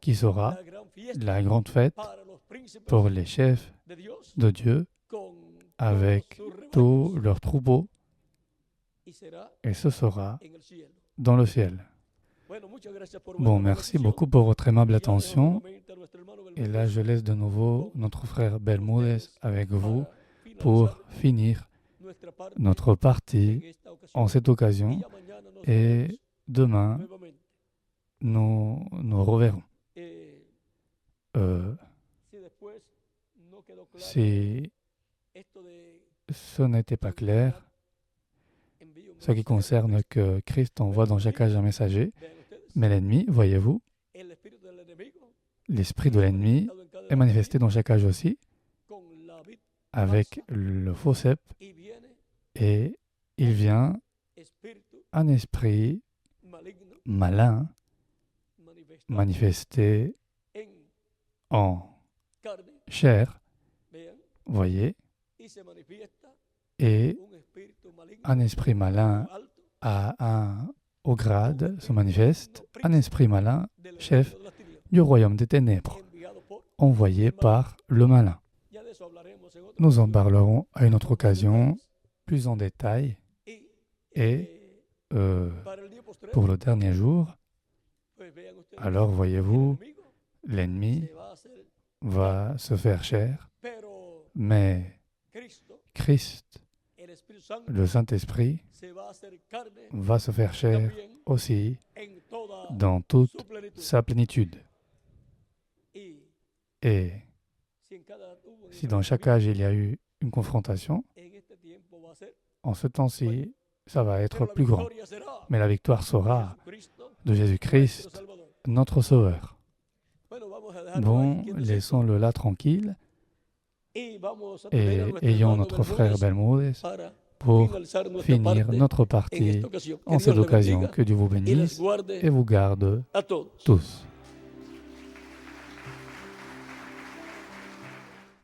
qui sera la grande fête pour les chefs de Dieu avec tous leurs troupeaux, et ce sera dans le ciel. Bon, merci beaucoup pour votre aimable attention. Et là, je laisse de nouveau notre frère Bermúdez avec vous pour finir notre partie en cette occasion. Et demain, nous nous reverrons. Si ce n'était pas clair, ce qui concerne que Christ envoie dans chaque âge un messager, mais l'ennemi, voyez-vous, l'esprit de l'ennemi est manifesté dans chaque âge aussi, avec le faux cep, et il vient un esprit malin manifesté en chair, voyez, et un esprit malin au grade se manifeste un esprit malin, chef du royaume des ténèbres, envoyé par le malin. Nous en parlerons à une autre occasion, plus en détail. Et pour le dernier jour, alors voyez-vous, l'ennemi va se faire chair, mais Christ, le Saint-Esprit, va se faire chair aussi dans toute sa plénitude. Et si dans chaque âge il y a eu une confrontation, en ce temps-ci, ça va être plus grand. Mais la victoire sera de Jésus-Christ, notre Sauveur. Bon, laissons-le là tranquille et ayons notre frère Bermúdez pour finir notre partie en cette occasion. Que Dieu vous bénisse et vous garde tous.